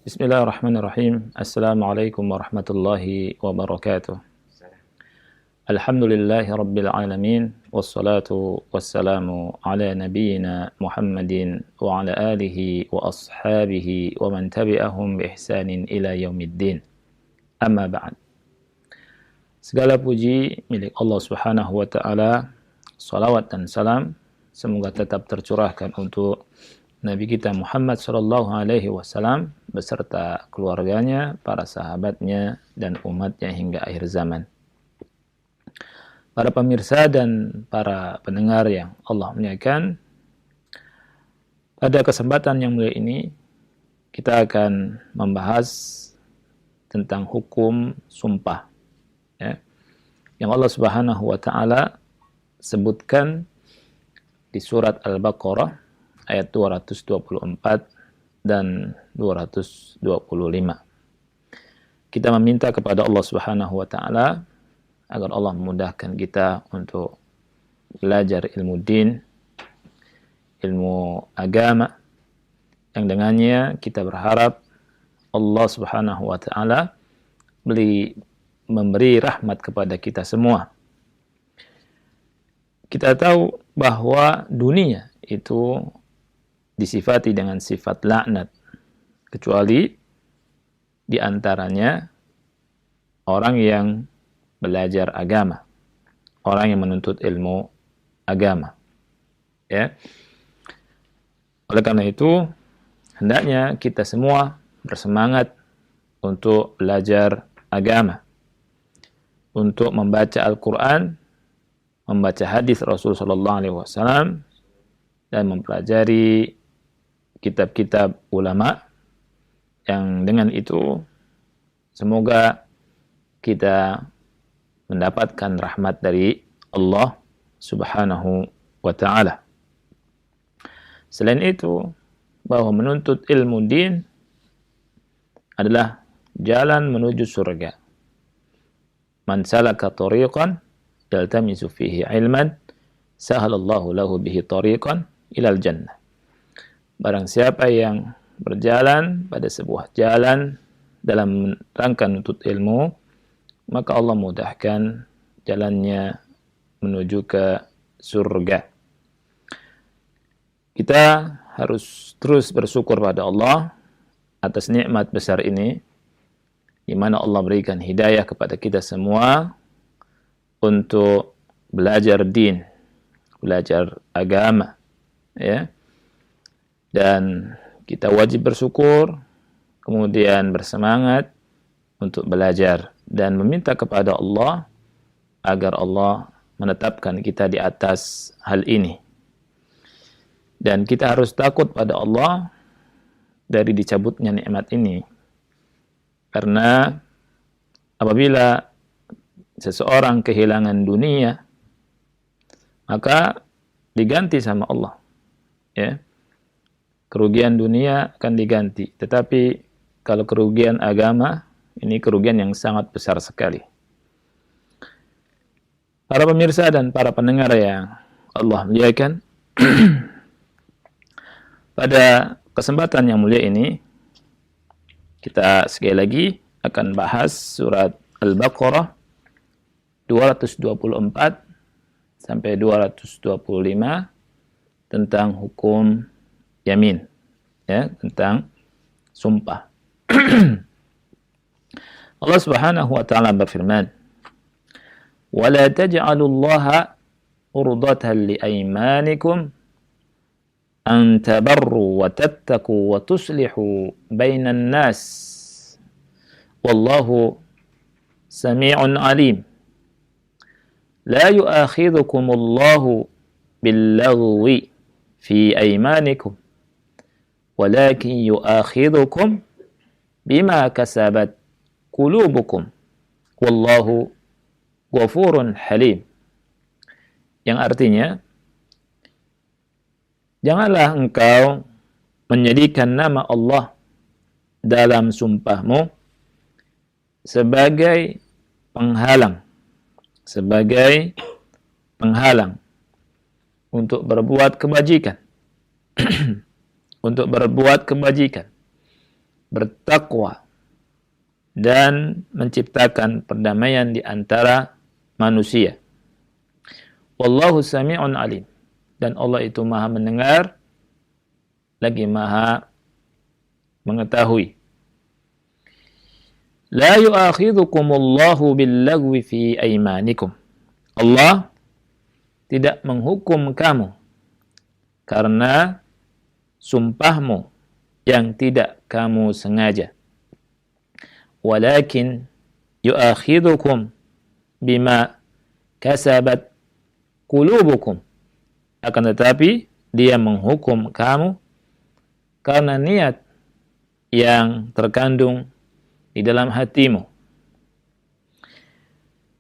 Bismillahirrahmanirrahim. Assalamualaikum warahmatullahi wabarakatuh. Alhamdulillahi rabbil alamin. Wassalatu wassalamu ala nabiyyina Muhammadin wa ala alihi wa ashabihi wa man tabi'ahum bi ihsanin ila yaumiddin. Amma ba'd. Segala puji milik Allah Subhanahu wa taala. Salawat dan salam semoga tetap tercurahkan untuk Nabi kita Muhammad sallallahu alaihi wasallam beserta keluarganya, para sahabatnya, dan umatnya hingga akhir zaman. Para pemirsa dan para pendengar yang Allah muliakan, pada kesempatan yang mulia ini kita akan membahas tentang hukum sumpah, ya, yang Allah Subhanahu wa taala sebutkan di surat Al-Baqarah ayat 224 dan 225. Kita meminta kepada Allah Subhanahu wa taala agar Allah memudahkan kita untuk belajar ilmu din, ilmu agama, yang dengannya kita berharap Allah Subhanahu wa taala memberi rahmat kepada kita semua. Kita tahu bahwa dunia itu disifati dengan sifat laknat, kecuali di antaranya orang yang belajar agama, orang yang menuntut ilmu agama, ya. Oleh karena itu, hendaknya kita semua bersemangat untuk belajar agama, untuk membaca Al-Quran, membaca hadis Rasul sallallahu alaihi wasallam, dan mempelajari kitab-kitab ulama, yang dengan itu semoga kita mendapatkan rahmat dari Allah Subhanahu wa taala. Selain itu, bahwa menuntut ilmu din adalah jalan menuju surga. Man salaka tariqan yaltamisu fihi ilman sahalallahu lahu bihi tariqan ilal jannah. Barang siapa yang berjalan pada sebuah jalan dalam rangka menuntut ilmu, maka Allah mudahkan jalannya menuju ke surga. Kita harus terus bersyukur pada Allah atas nikmat besar ini, di mana Allah berikan hidayah kepada kita semua untuk belajar din, belajar agama, ya. Dan kita wajib bersyukur, kemudian bersemangat untuk belajar dan meminta kepada Allah agar Allah menetapkan kita di atas hal ini. Dan kita harus takut pada Allah dari dicabutnya nikmat ini. Karena apabila seseorang kehilangan dunia, maka diganti sama Allah, ya. Kerugian dunia akan diganti, tetapi kalau kerugian agama, ini kerugian yang sangat besar sekali. Para pemirsa dan para pendengar yang Allah muliakan, pada kesempatan yang mulia ini, kita sekali lagi akan bahas surat Al-Baqarah 224 sampai 225 tentang hukum yamin, ya, tentang sumpah. Allah Subhanahu wa taala berfirman, "Wa la taj'alu Allaha urdatan li aymanikum an tabarru wa tattaqu wa tuslihu bainan nas. Wallahu sami'un alim. La yu'akhidhukum Allahu bil-laghwi fi aymanikum, walakin yu'akhidhukum bima kasabat qulubukum, wallahu ghafurun halim." Yang artinya, janganlah engkau menjadikan nama Allah dalam sumpahmu sebagai penghalang untuk berbuat kebajikan. Untuk berbuat kebajikan. bertakwa, dan menciptakan perdamaian di antara manusia. Wallahu sami'un alim. Dan Allah itu maha mendengar, lagi maha mengetahui. La yu'akhidhukumullahu billagwi fi aymanikum. Allah tidak menghukum kamu karena sumpahmu yang tidak kamu sengaja. Walakin yu'akhidhukum bima kasabat qulubukum. Akan tetapi dia menghukum kamu karena niat yang terkandung di dalam hatimu.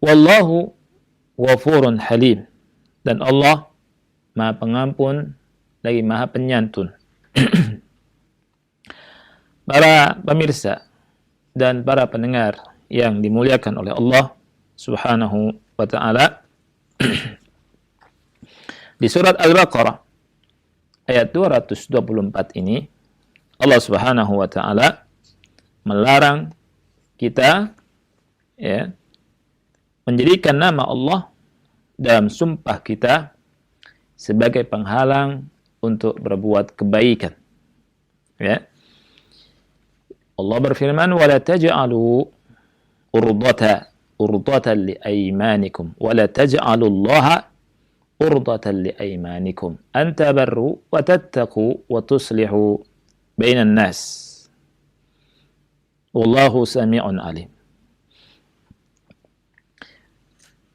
Wallahu ghafurun halim. Dan Allah maha pengampun lagi maha penyantun. Para pemirsa dan para pendengar yang dimuliakan oleh Allah Subhanahu wa ta'ala, di surat Al-Baqarah ayat 224 ini Allah Subhanahu wa ta'ala melarang kita menjadikan nama Allah dalam sumpah kita sebagai penghalang untuk berbuat kebaikan. Allah berfirman, "Wala taj'alu urdatan li aymanikum wala taj'alu Allah urdatan li aymanikum an tabarru wa tattaqu wa tuslihu bainan nas. Wallahu sami'un alim."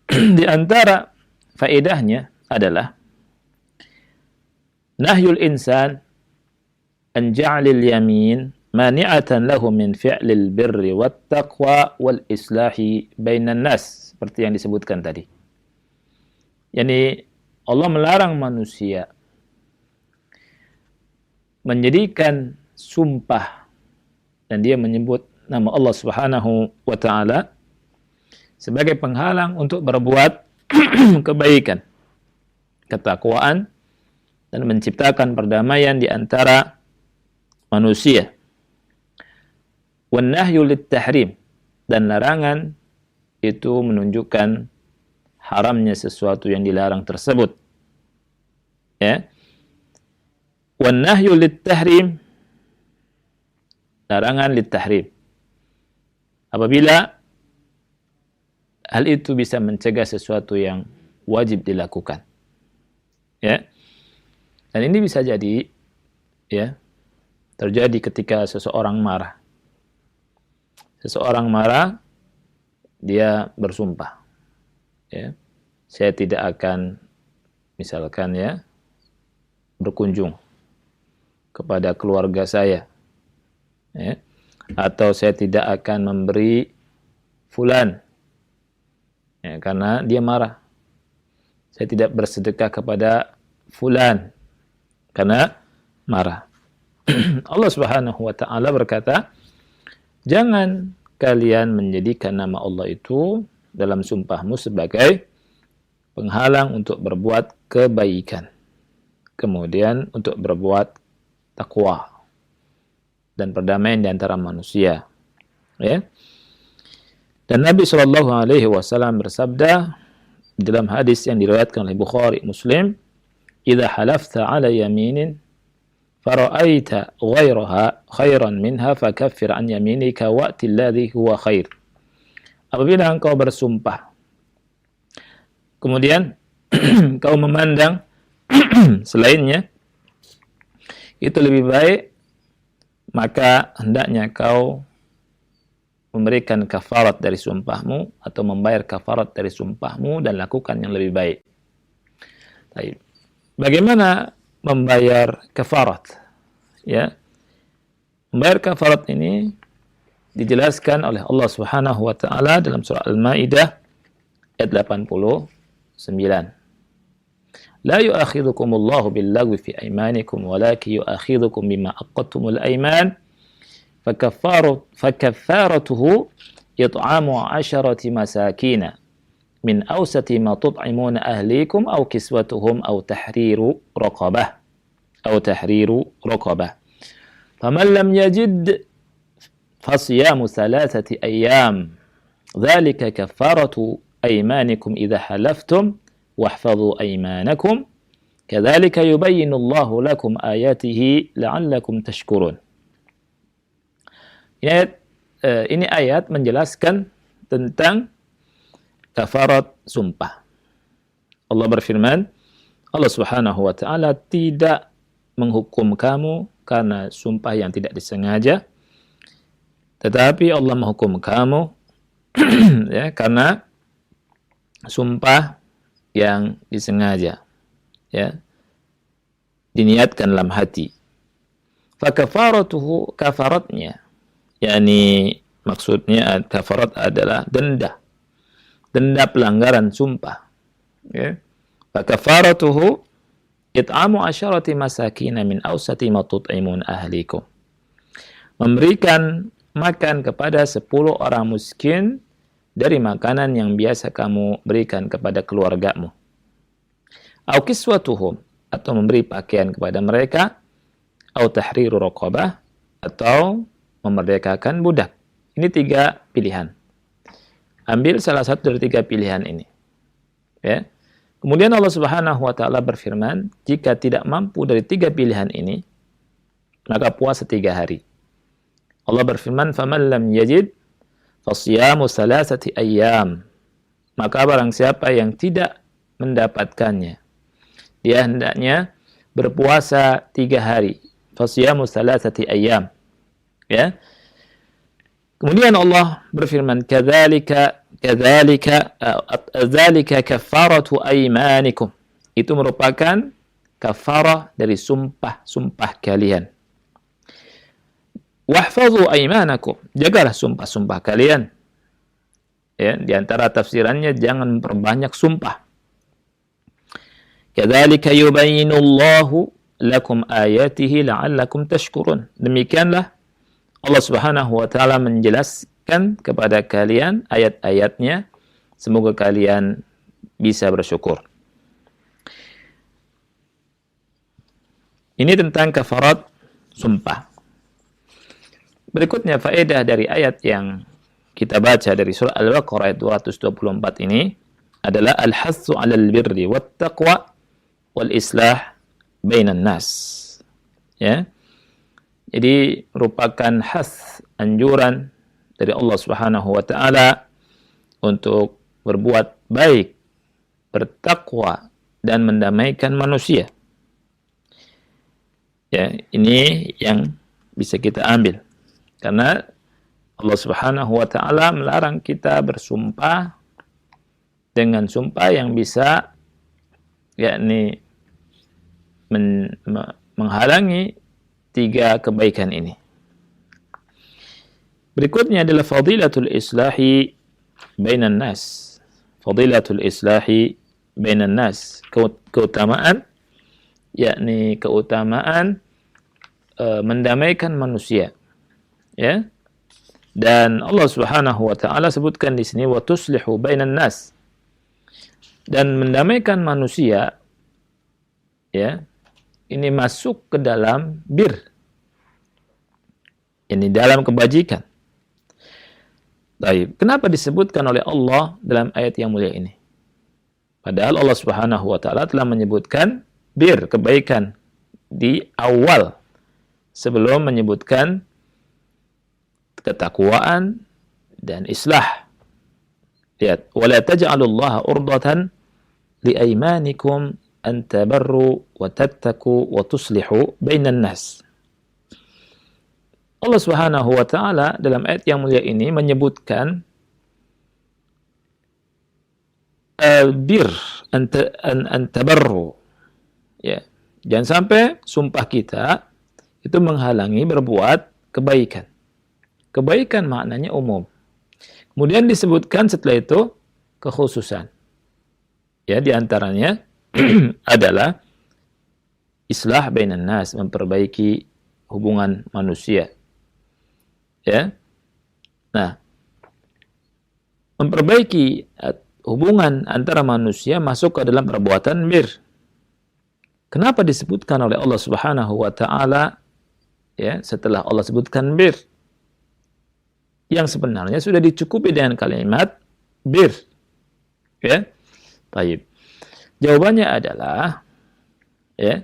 Di antara faedahnya adalah nahyul insan an ja'lil yamin mani'atan lahu min fi'lil birri wat taqwa wal islahi bainan nas, seperti yang disebutkan tadi. Yani Allah melarang manusia menjadikan sumpah, dan dia menyebut nama Allah Subhanahu wa ta'ala sebagai penghalang untuk berbuat kebaikan, ketakwaan, dan menciptakan perdamaian di antara manusia. Wan nahyu lit-tahrim, dan larangan itu menunjukkan haramnya sesuatu yang dilarang tersebut. Wan nahyu lit-tahrim, larangan lit-tahrim. Apabila hal itu bisa mencegah sesuatu yang wajib dilakukan. Dan ini bisa jadi terjadi ketika seseorang marah. Seseorang marah, dia bersumpah. Saya tidak akan misalkan berkunjung kepada keluarga saya. Atau saya tidak akan memberi fulan karena dia marah. Saya tidak bersedekah kepada fulan karena marah. Allah Subhanahu wa ta'ala berkata, jangan kalian menjadikan nama Allah itu dalam sumpahmu sebagai penghalang untuk berbuat kebaikan, kemudian untuk berbuat takwa dan perdamaian di antara manusia. Dan Nabi Shallallahu Alaihi Wasallam bersabda dalam hadis yang diriwayatkan oleh Bukhari Muslim, "Idza halafta ala yaminin fara'aita ghairaha khairan minha fakaffir an yaminika wa'ti alladhi huwa khair." Apabila engkau bersumpah, kemudian kau memandang selainnya itu lebih baik, maka hendaknya kau memberikan kafarat dari sumpahmu atau membayar kafarat dari sumpahmu dan lakukan yang lebih baik. Bagaimana membayar kafarat? Membayar kafarat ini dijelaskan oleh Allah Subhanahu wa ta'ala dalam surah Al-Maidah ayat 89. La yu'akhidhukumullahu billagwi fi aymanikum walakin yu'akhidhukum bima aqadtumul ayman فكفارته إطعام 10 مساكين من أوسط ما تطعمون أهليكم أو كسوتهم أو تحرير رقبة فمن لم يجد فصيام ثلاثة أيام ذلك كفارة أيمانكم إذا حلفتم واحفظوا أيمانكم كذلك يبين الله لكم آياته لعلكم تشكرون. Ini ayat menjelaskan tentang kafarat sumpah. Allah berfirman, Allah Subhanahu wa taala tidak menghukum kamu karena sumpah yang tidak disengaja, tetapi Allah menghukum kamu ya karena sumpah yang disengaja, ya, diniatkan dalam hati. Fakafaratuhu, kafaratnya, yakni maksudnya kafarat adalah denda pelanggaran sumpah, ya. Fakafaratuhu it'amu asyarati masakin min awsati ma tut'imun ahlikum, memberikan makan kepada 10 orang miskin dari makanan yang biasa kamu berikan kepada keluargamu. Au kiswatuhum, atau memberi pakaian kepada mereka, au tahriru raqabah, atau memerdekakan budak. Ini 3 pilihan. Ambil salah satu dari 3 pilihan ini. Ya. Kemudian Allah Subhanahu wa taala berfirman, jika tidak mampu dari 3 pilihan ini, maka puasa 3 hari. Allah berfirman, "Faman lam yajid fasyamu salasati ayyam." Maka barang siapa yang tidak mendapatkannya, dia hendaknya berpuasa 3 hari. Fasyamu salasati ayyam. Ya. Kemudian Allah berfirman, "Kadzalika kafaratu aymanikum." Itu merupakan kafarah dari sumpah kalian. Wahfadhu aymanakum, jagalah sumpah-sumpah kalian. Ya, di antara tafsirannya jangan memperbanyak sumpah. Kadzalika yubayyinullahu lakum ayatihi la'allakum tashkurun. Demikianlah Allah Subhanahu wa taala menjelaskan kepada kalian ayat-ayatnya, semoga kalian bisa bersyukur. Ini tentang kafarat sumpah. Berikutnya faedah dari ayat yang kita baca dari surah Al-Baqarah ayat 224 ini adalah al-hassu 'alal birri wat taqwa wal islah bainan nas. Ya. Jadi merupakan anjuran dari Allah Subhanahu wa taala untuk berbuat baik, bertakwa dan mendamaikan manusia. Ya, ini yang bisa kita ambil. Karena Allah Subhanahu wa taala melarang kita bersumpah dengan sumpah yang bisa yakni menghalangi 3 kebaikan ini. Berikutnya adalah fadilatul islahi bainan nas. Fadilatul islahi bainan nas, keutamaan yakni keutamaan mendamaikan manusia. Ya. Dan Allah Subhanahu wa taala sebutkan di sini wa tuslihu bainan nas. Dan mendamaikan manusia, ya, ini masuk ke dalam bir. Ini dalam kebajikan. Baik, kenapa disebutkan oleh Allah dalam ayat yang mulia ini? Padahal Allah Subhanahu wa taala telah menyebutkan bir, kebaikan di awal sebelum menyebutkan ketakwaan dan islah. Lihat, wala taj'alullaha urdatan liaymanikum an tabarru wa tattaku wa tuslihu bainan nas. Allah Subhanahu wa taala dalam ayat yang mulia ini menyebutkan bir an tabarru. Ya, jangan sampai sumpah kita itu menghalangi berbuat kebaikan. Kebaikan maknanya umum. Kemudian disebutkan setelah itu kekhususan. Ya, di antaranya adalah islah bainan nas, memperbaiki hubungan manusia. Ya. Nah, memperbaiki hubungan antara manusia masuk ke dalam perbuatan bir. Kenapa disebutkan oleh Allah Subhanahu wa taala ya setelah Allah sebutkan bir? yang sebenarnya sudah dicukupi dengan kalimat bir. Ya. Baik. Jawabannya adalah ya.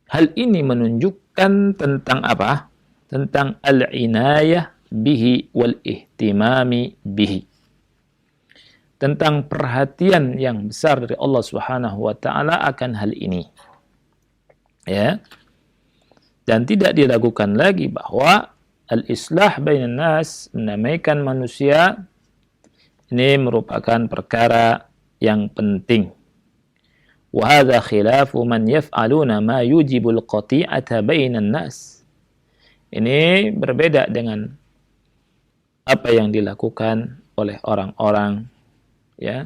Hal ini menunjukkan tentang apa? Tentang al-inayah bihi wal ihtimami bihi. Tentang perhatian yang besar dari Allah Subhanahu wa taala akan hal ini. Ya. Dan tidak diragukan lagi bahwa al-islah bainan nas, menamaikan manusia, ini merupakan perkara yang penting. وهذا خلاف من يفعلون ما يوجب القطيعة بين الناس. Ini berbeda dengan apa yang dilakukan oleh orang-orang ya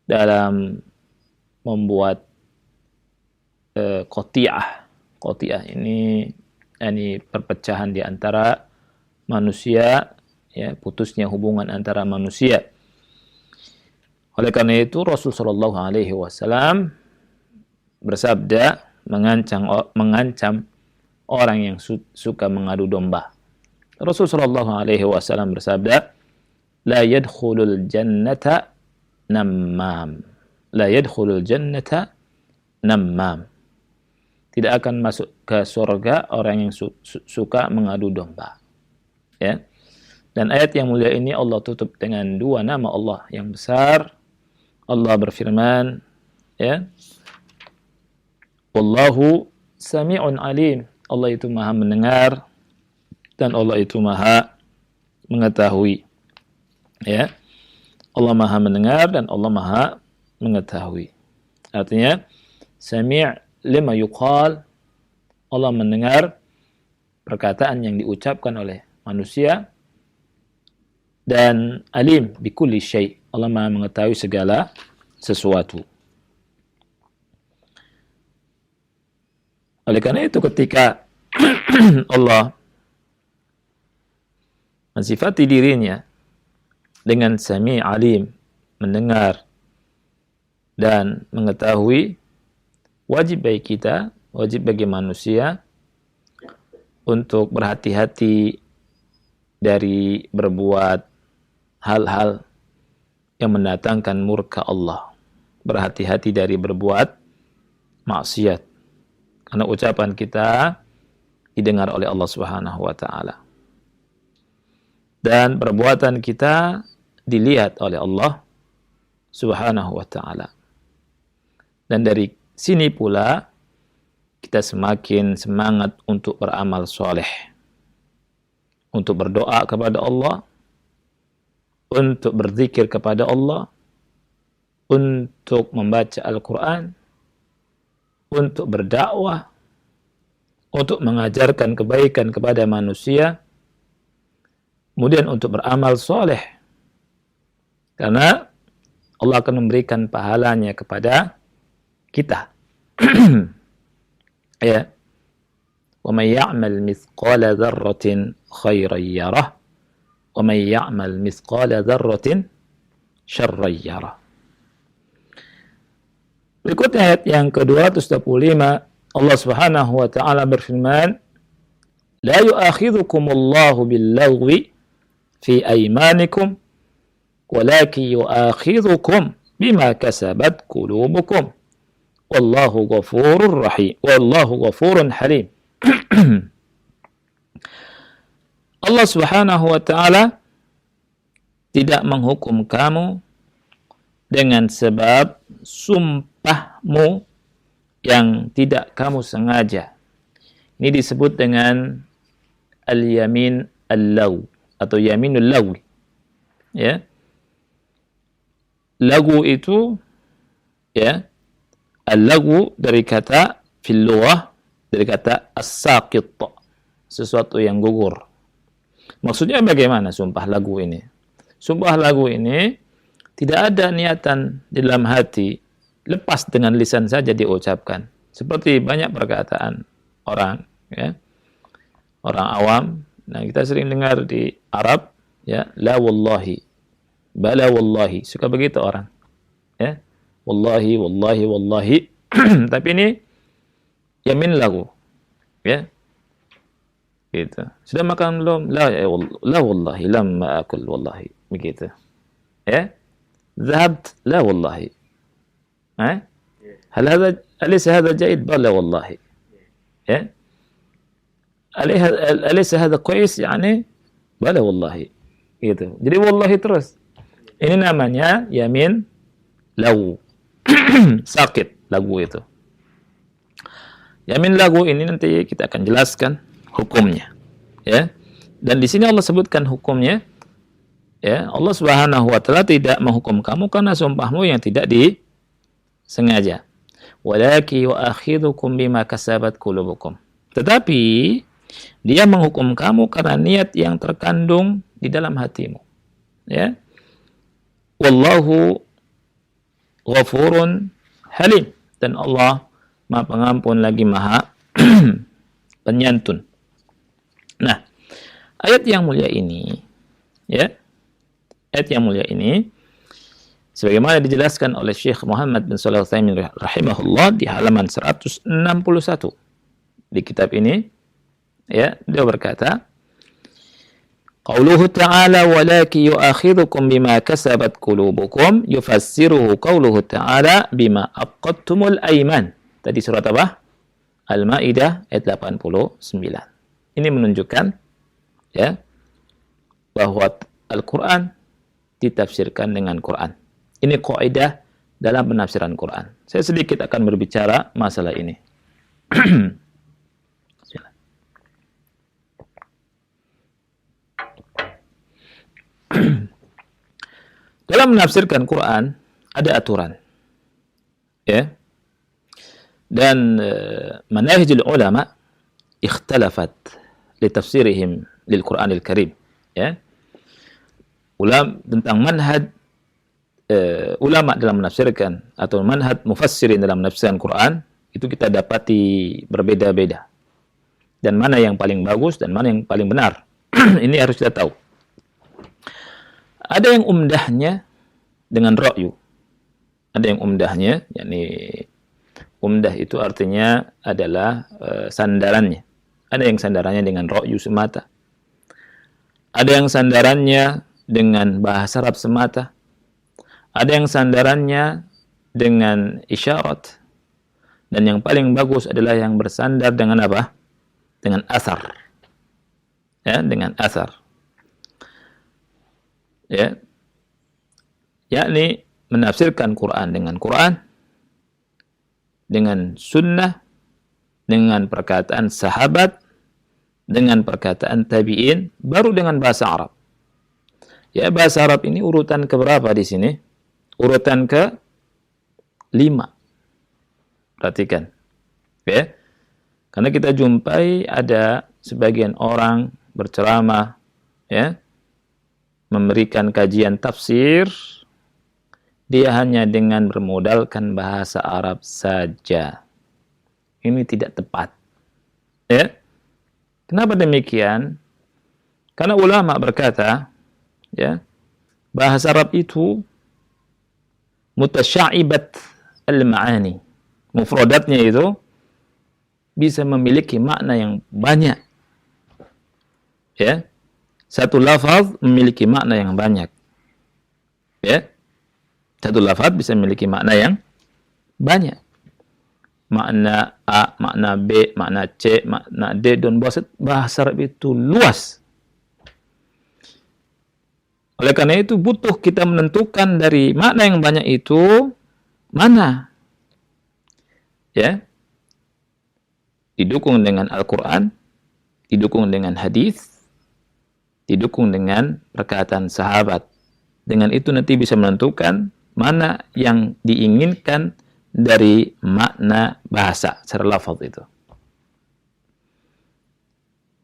dalam membuat qati'ah. Qati'ah ini perpecahan di antara manusia, ya, putusnya hubungan antara manusia. Oleh karena itu Rasul Shallallahu Alaihi Wasallam bersabda mengancam orang yang suka mengadu domba. Rasul Shallallahu Alaihi Wasallam bersabda, "La yadkhulul jannata nammam, la yadkhulul jannata nammam." Tidak akan masuk ke surga orang yang suka mengadu domba. Ya. Dan ayat yang mulia ini Allah tutup dengan dua nama Allah yang besar. Allah berfirman, ya, Wallahu sami'un alim. Allah itu maha mendengar dan Allah itu maha mengetahui. Ya. Allah maha mendengar dan Allah maha mengetahui. Artinya, sami' lima yuqal, Allah mendengar perkataan yang diucapkan oleh manusia, dan alim bikulli syai', Allah maha mengetahui segala sesuatu. Oleh karena itu ketika Allah mensifati dirinya dengan sami' alim, mendengar dan mengetahui, wajib bagi kita, wajib bagi manusia untuk berhati-hati dari berbuat hal-hal yang mendatangkan murka Allah. Berhati-hati dari berbuat maksiat. Karena ucapan kita didengar oleh Allah Subhanahu wa taala. Dan perbuatan kita dilihat oleh Allah Subhanahu wa taala. Dan dari sini pula kita semakin semangat untuk beramal soleh, untuk berdoa kepada Allah, untuk berzikir kepada Allah, untuk membaca Al-Quran, untuk berdakwah, untuk mengajarkan kebaikan kepada manusia, kemudian untuk beramal soleh. Karena Allah akan memberikan pahalanya kepada kita. Ya. وَمَنْ يَعْمَلْ مِثْقَالَ ذَرَّةٍ خَيْرًا يَرَهُ وَمَنْ يَعْمَلْ مِثْقَالَ ذَرَّةٍ شَرًّا يَرَهُ. Berikutnya ayat yang ke-225, Allah Subhanahu wa taala berfirman, "La yu'akhidhukum Allahu bil-laghwi fi aymanikum, walakin yu'akhidhukum bima kasabat qulubukum. Wallahu ghafurur rahim. Wallahu ghafurun halim." Allah Subhanahu wa taala tidak menghukum kamu dengan sebab sumpahmu yang tidak kamu sengaja. Ini disebut dengan al-yamin al-law atau yaminul lawi. Ya. Lagu itu, ya, al-lagu dari kata fil lughah, dari kata as-saqit, sesuatu yang gugur. Maksudnya bagaimana sumpah lagu ini? Sumpah lagu ini tidak ada niatan di dalam hati, lepas dengan lisan saja diucapkan. Seperti banyak perkataan orang, ya, orang awam. Nah, kita sering dengar di Arab, ya, la wallahi, bala wallahi, suka begitu orang, ya, wallahi, wallahi, wallahi. Tapi ini yamin lagu, ya. Gitu. Sudah makan belum? La wallahi lam akul wallahi. Begitu. Ya. ذهبت لا والله هل هذا أليس هذا جيد؟ بلى والله أليس هذا كويس يعني؟ بلى والله. Gitu. Jadi wallahi terus. Ini namanya yamin lagu. Sakit lagu itu. Yamin lagu ini nanti kita akan jelaskan hukumnya. Ya. Dan di sini Allah sebutkan hukumnya. Ya, Allah Subhanahu wa taala tidak menghukum kamu karena sumpahmu yang tidak disengaja. Walaki yu'akhidhukum bima kasabat qulubukum. Tetapi dia menghukum kamu karena niat yang terkandung di dalam hatimu. Ya. Wallahu ghafurun halim, dan Allah Maha Pengampun lagi Maha Penyantun. Nah, ayat yang mulia ini, ya. Ayat yang mulia ini sebagaimana dijelaskan oleh Syekh Muhammad bin Shalih Al-Utsaimin rahimahullah di halaman 161 di kitab ini, ya, dia berkata, qauluhu ta'ala walaki yu'akhidhukum bima kasabat qulubukum yufassiruhu qauluhu ta'ala bima aqadtumul aiman. Tadi surat apa? Al-Maidah ayat 89. Ini menunjukkan, ya, bahwa Al-Qur'an ditafsirkan dengan Quran. Ini kaidah dalam penafsiran Quran. Saya sedikit akan berbicara masalah ini. Dalam menafsirkan Quran ada aturan. Ya. Dan manahijul ulama ikhtalafat li tafsirihim lil Qur'anil Karim. Ya. Tentang manhaj ulama dalam menafsirkan atau manhaj mufassirin dalam menafsirkan Quran itu kita dapati berbeda-beda, dan mana yang paling bagus dan mana yang paling benar ini harus kita tahu. Ada yang umdahnya dengan ra'yu, ada yang umdahnya, yakni umdah itu artinya adalah sandarannya. Ada yang sandarannya dengan ra'yu semata, ada yang sandarannya dengan bahasa Arab semata, ada yang sandarannya dengan isyarat, dan yang paling bagus adalah yang bersandar dengan apa? Dengan asar. Ya, dengan asar. Ya. Yakni menafsirkan Quran dengan sunnah, dengan perkataan sahabat, dengan perkataan tabi'in, baru dengan bahasa Arab. Ya, bahasa Arab ini urutan keberapa di sini? Urutan ke-5. Perhatikan. Ya. Karena kita jumpai ada sebagian orang berceramah, ya, memberikan kajian tafsir, dia hanya dengan bermodalkan bahasa Arab saja. Ini tidak tepat. Ya. Kenapa demikian? Karena ulama berkata, ya, bahasa Arab itu mutasyaibat al-ma'ani. Mufradatnya itu bisa memiliki makna yang banyak. Ya. Satu lafaz memiliki makna yang banyak. Ya. Satu lafaz bisa memiliki makna yang banyak. Makna A, makna B, makna C, makna D, dan bahasa Arab itu luas. Oleh karena itu butuh kita menentukan dari makna yang banyak itu mana. Ya. Didukung dengan Al-Quran, didukung dengan hadis, didukung dengan perkataan sahabat. Dengan itu nanti bisa menentukan mana yang diinginkan dari makna bahasa secara lafaz itu.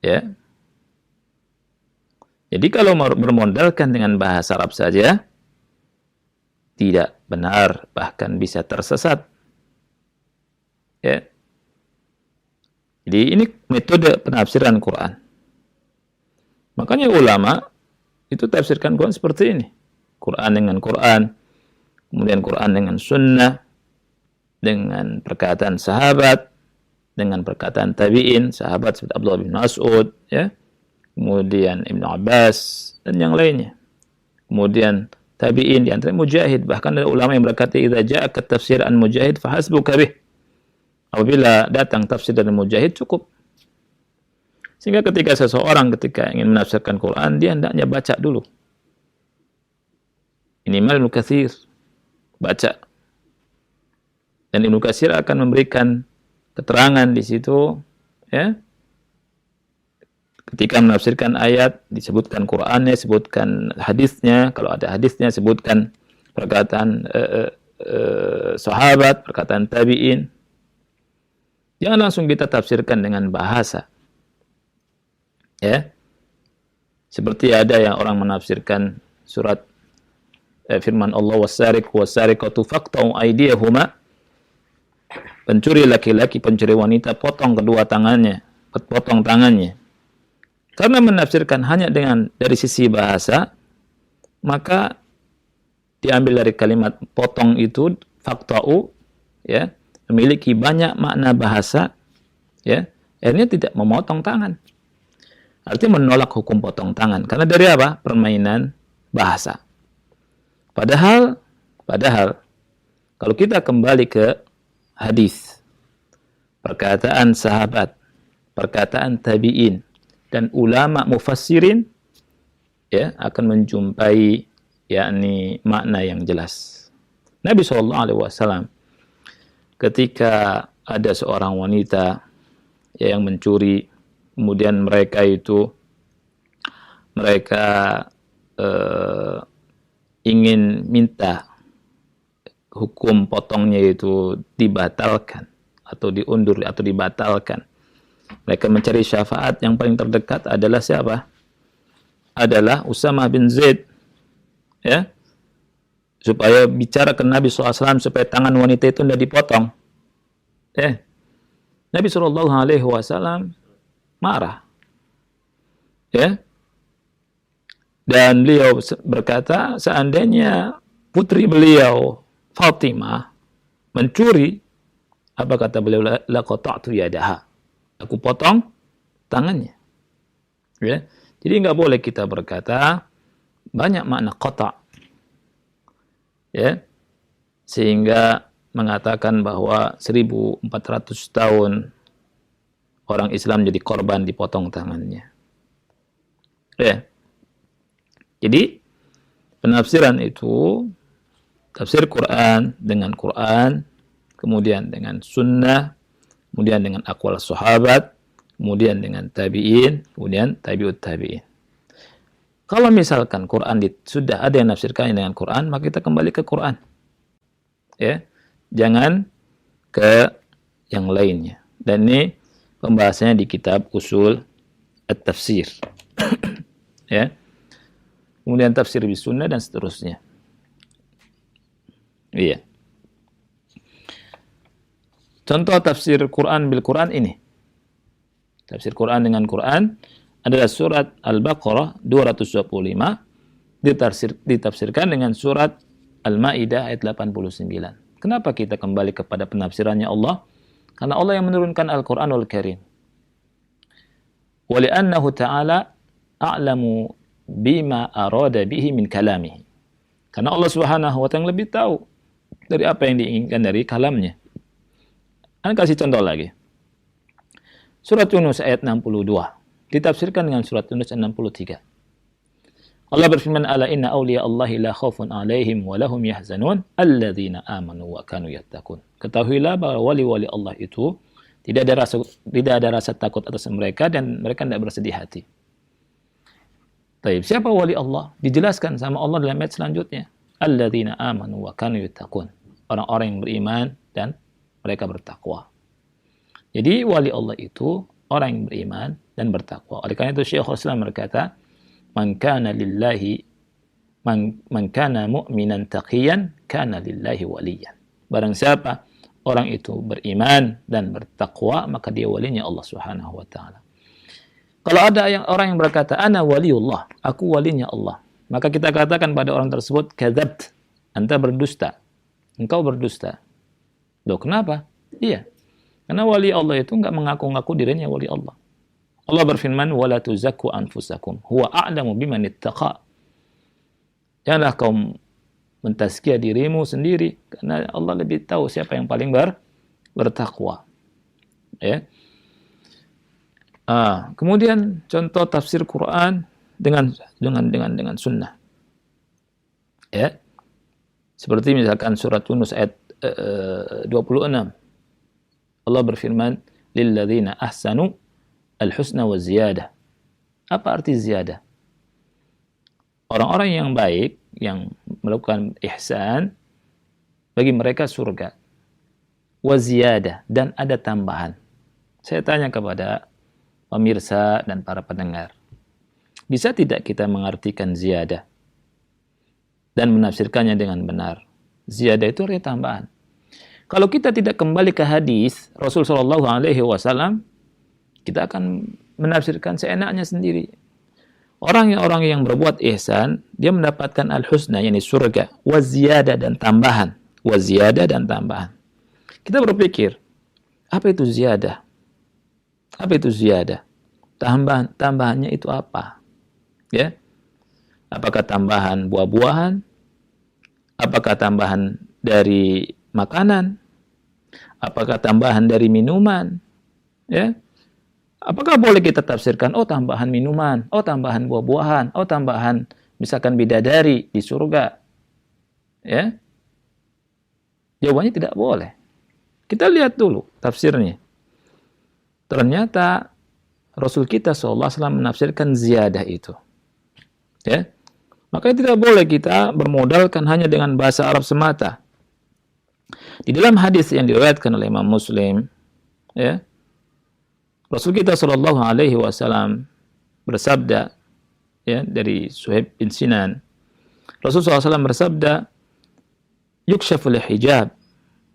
Ya. Jadi kalau bermodalkan dengan bahasa Arab saja, tidak benar, bahkan bisa tersesat. Ya. Jadi ini metode penafsiran Quran. Makanya ulama itu tafsirkan Quran seperti ini. Quran dengan Quran, kemudian Quran dengan sunnah, dengan perkataan sahabat, dengan perkataan tabi'in, sahabat seperti Abdullah bin Mas'ud, ya, kemudian Ibnu Abbas dan yang lainnya. Kemudian tabi'in di antara Mujahid, bahkan ada ulama yang berkata idza ja'aka tafsir an Mujahid fahasbuka bih. Apabila datang tafsir dari Mujahid cukup. Sehingga ketika seseorang ketika ingin menafsirkan Quran, dia hendaknya baca dulu. Minimal Ibnu Katsir baca. Dan Ibnu Katsir akan memberikan keterangan di situ, ya. Ketika menafsirkan ayat, disebutkan Qur'annya, sebutkan hadisnya, kalau ada hadisnya, sebutkan perkataan sahabat, perkataan tabi'in. Jangan langsung kita tafsirkan dengan bahasa. Ya. Seperti ada yang orang menafsirkan surat firman Allah was-sariqu was-sariqatu faqta'u aydiyahuma. Pencuri laki-laki, pencuri wanita, potong kedua tangannya, potong tangannya. Karena menafsirkan hanya dari sisi bahasa, maka diambil dari kalimat potong itu, faqta'u, ya, memiliki banyak makna bahasa, ya, akhirnya tidak memotong tangan. Artinya menolak hukum potong tangan. Karena dari apa? Permainan bahasa. Padahal, kalau kita kembali ke hadis, perkataan sahabat, perkataan tabi'in, dan ulama mufassirin, ya, akan menjumpai yakni makna yang jelas. Nabi SAW ketika ada seorang wanita yang mencuri, kemudian mereka ingin minta hukum potongnya itu dibatalkan atau diundur atau dibatalkan. Mereka mencari syafaat, yang paling terdekat adalah siapa? Adalah Usamah bin Zaid, ya, supaya bicara ke Nabi SAW supaya tangan wanita itu tidak dipotong. Nabi SAW marah, ya, dan beliau berkata, seandainya putri beliau Fatimah mencuri, apa kata beliau? Laqata'tu yadaha, aku potong tangannya. Ya. Jadi nggak boleh kita berkata banyak makna qata', ya, sehingga mengatakan bahwa 1400 tahun orang Islam jadi korban dipotong tangannya. Ya. Jadi penafsiran itu tafsir Quran dengan Quran, kemudian dengan sunnah, kemudian dengan aqwal sahabat, kemudian dengan tabi'in, kemudian tabi'ut tabi'in. Kalau misalkan Quran sudah ada yang nafsirkan dengan Quran, maka kita kembali ke Quran. Ya. Jangan ke yang lainnya. Dan ini pembahasannya di kitab Usul At-Tafsir. Ya. Kemudian tafsir bis sunnah dan seterusnya. Iya. Contoh tafsir Quran bil Quran ini. Tafsir Quran dengan Quran adalah surat Al-Baqarah 225 ditafsirkan dengan surat Al-Maidah ayat 89. Kenapa kita kembali kepada penafsirannya Allah? Karena Allah yang menurunkan Al-Quranul Karim. Wa li'annahu ta'ala a'lamu bima arada bihi min kalamihi. Karena Allah Subhanahu wa ta'ala lebih tahu dari apa yang diinginkan dari kalamnya. Anda kasih contoh lagi. Surat Yunus ayat 62 ditafsirkan dengan surat Yunus 63. Allah berfirman, ala inna awliya Allahi la khawfun alaihim wa lahum yahzanun alladzina amanu wa kanu yattaqun. Ketahuilah bahwa wali-wali Allah itu tidak ada rasa takut atas mereka dan mereka tidak bersedih hati. Taib, siapa wali Allah? Dijelaskan sama Allah dalam ayat selanjutnya. Alladzina amanu wa kanu yattaqun. Orang-orang yang beriman dan mereka bertakwa. Jadi wali Allah itu orang yang beriman dan bertakwa. Oleh karena itu Syekhul Islam berkata, man kana mu'minan taqiyan kana lillahi waliyan. Barang siapa orang itu beriman dan bertakwa, maka dia walinya Allah Subhanahu wa taala. Kalau ada orang yang berkata ana waliullah, aku walinya Allah, maka kita katakan pada orang tersebut kadzabt, anta berdusta. Engkau berdusta. Loh, kenapa? Iya. Karena wali Allah itu nggak mengaku-ngaku dirinya wali Allah. Allah berfirman, "Wala tuzakku anfusakum, huwa a'lamu biman ittaqa." Janganlah kau mentazkiyah dirimu sendiri, karena Allah lebih tahu siapa yang paling bertakwa. Ya. Kemudian contoh tafsir Quran dengan sunnah. Ya. Seperti misalkan surat Yunus ayat 26. Allah berfirman, "Lilladzina ahsanu al-husna wa ziyadah." Apa arti ziyadah? Orang-orang yang baik, yang melakukan ihsan, bagi mereka surga. Wa ziyadah, dan ada tambahan. Saya tanya kepada pemirsa dan para pendengar, bisa tidak kita mengartikan ziyadah dan menafsirkannya dengan benar? Ziyadah itu artinya tambahan. Kalau kita tidak kembali ke hadis Rasul Shallallahu Alaihi Wasallam, kita akan menafsirkan seenaknya sendiri. Orang yang berbuat ihsan, dia mendapatkan al-husna, yakni surga, wa ziyadah dan tambahan, wa ziyadah dan tambahan. Kita berpikir, apa itu ziyadah? Apa itu ziyadah? Tambahannya itu apa? Ya, apakah tambahan buah-buahan? Apakah tambahan dari makanan? Apakah tambahan dari minuman? Ya. Apakah boleh kita tafsirkan, oh tambahan minuman, oh tambahan buah-buahan, oh tambahan misalkan bidadari di surga? Ya. Jawabannya tidak boleh. Kita lihat dulu tafsirnya. Ternyata Rasul kita SAW menafsirkan ziyadah itu. Ya. Makanya tidak boleh kita bermodalkan hanya dengan bahasa Arab semata. Di dalam hadis yang diriwayatkan oleh Imam Muslim, ya, Rasul kita Shallallahu Alaihi Wasallam bersabda, ya, dari Suhaib bin Sinan, Rasul SAW bersabda, "Yukshaful hijab,"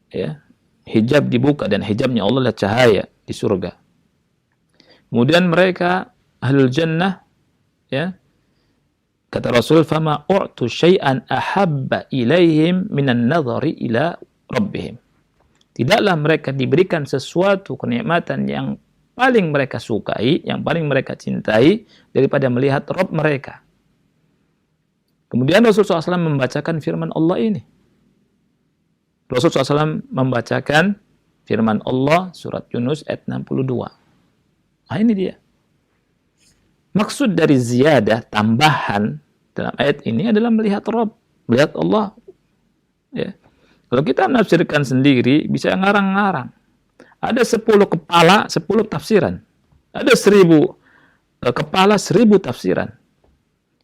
ya, hijab dibuka dan hijabnya Allah adalah cahaya di surga. Kemudian mereka ahlul jannah, ya, kata Rasul, "Fama u'tu syai'an ahabba ilaihim minan nadhari ila rabbihim." Tidaklah mereka diberikan sesuatu kenikmatan yang paling mereka sukai, yang paling mereka cintai daripada melihat Rabb mereka. Kemudian Rasulullah SAW membacakan firman Allah ini. Rasulullah SAW membacakan firman Allah surat Yunus ayat 62. Nah, ini dia. Maksud dari ziyadah, tambahan dalam ayat ini adalah melihat Rabb, melihat Allah. Ya. Kalau kita menafsirkan sendiri, bisa ngarang-ngarang. Ada 10 kepala, 10 tafsiran. Ada 1000 kepala, 1000 tafsiran.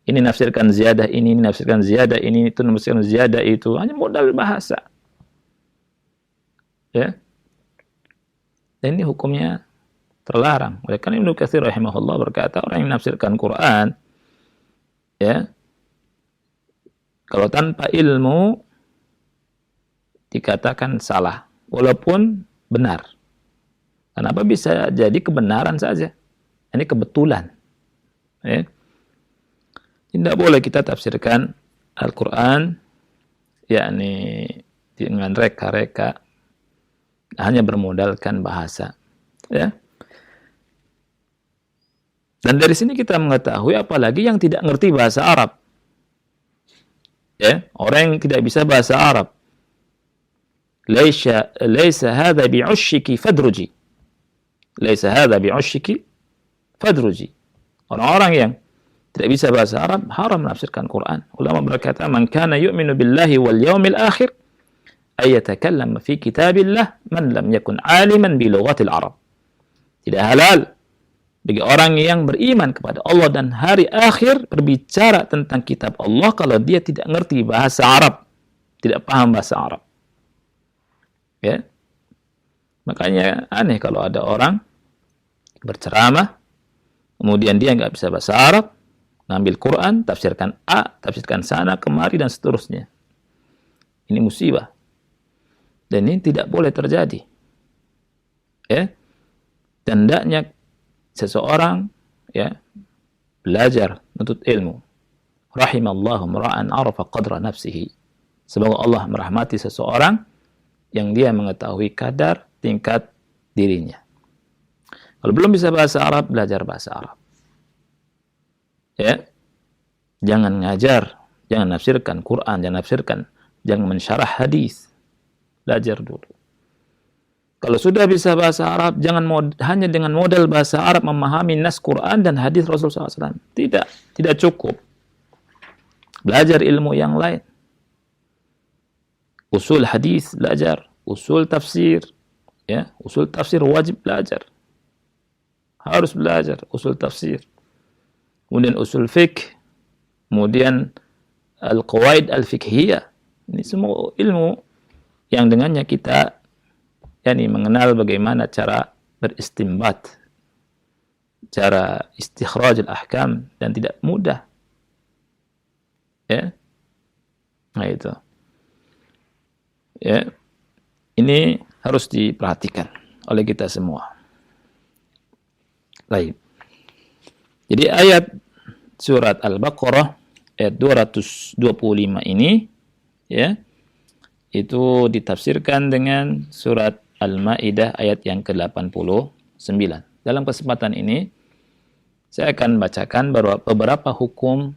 Ini nafsirkan ziyadah ini nafsirkan ziyadah ini, itu nafsirkan ziyadah itu. Hanya modal bahasa. Ya. Dan ini hukumnya terlarang. Oleh karena Ibnu Katsir rahimahullah berkata, orang yang menafsirkan Quran, ya, kalau tanpa ilmu dikatakan salah, walaupun benar. Kenapa? Bisa jadi kebenaran saja. Ini kebetulan. Ya. Tidak boleh kita tafsirkan Al-Quran yakni dengan reka-reka, hanya bermodalkan bahasa. Ya. Dan dari sini kita mengetahui, apalagi yang tidak ngerti bahasa Arab. Ya, orang yang tidak bisa bahasa Arab. Laisa hadza bi'ushiki fadruji. Laisa hadza bi'ushiki fadruji. Orang-orang yang tidak bisa bahasa Arab haram menafsirkan Quran. Ulama berkata, "Man kana yu'minu billahi wal yawmil akhir ay yatakallam fi kitabillah man lam yakun 'aliman bi lughatil Arab." Tidak halal bagi orang yang beriman kepada Allah dan hari akhir berbicara tentang kitab Allah kalau dia tidak ngerti bahasa Arab, tidak paham bahasa Arab. Ya. Makanya aneh kalau ada orang berceramah, kemudian dia nggak bisa bahasa Arab, ngambil Quran, tafsirkan A, tafsirkan sana, kemari, dan seterusnya. Ini musibah. Dan ini tidak boleh terjadi. Ya. Dan hendaknya seseorang, ya, belajar menuntut ilmu. Rahimallahu mra'an arafa qadra nafsihi. Semoga Allah merahmati seseorang yang dia mengetahui kadar tingkat dirinya. Kalau belum bisa bahasa Arab, belajar bahasa Arab. Ya. Jangan ngajar, jangan nafsirkan Quran, jangan mensyarah hadis. Belajar dulu. Kalau sudah bisa bahasa Arab, jangan hanya dengan modal bahasa Arab memahami nas Quran dan hadis Rasulullah SAW. Tidak cukup. Belajar ilmu yang lain. Usul hadis belajar, usul tafsir, ya, usul tafsir wajib belajar. Harus belajar usul tafsir. Kemudian usul fiqh, kemudian al-qawaid al-fiqhiyah. Ini semua ilmu yang dengannya kita mengenal bagaimana cara beristimbat, cara istikhraj al-ahkam, dan tidak mudah. Ya. Nah itu. Ya. Ini harus diperhatikan oleh kita semua. Baik. Jadi ayat surat Al-Baqarah ayat 225 ini ya, itu ditafsirkan dengan surat Al-Maidah ayat yang ke-89. Dalam kesempatan ini saya akan bacakan beberapa hukum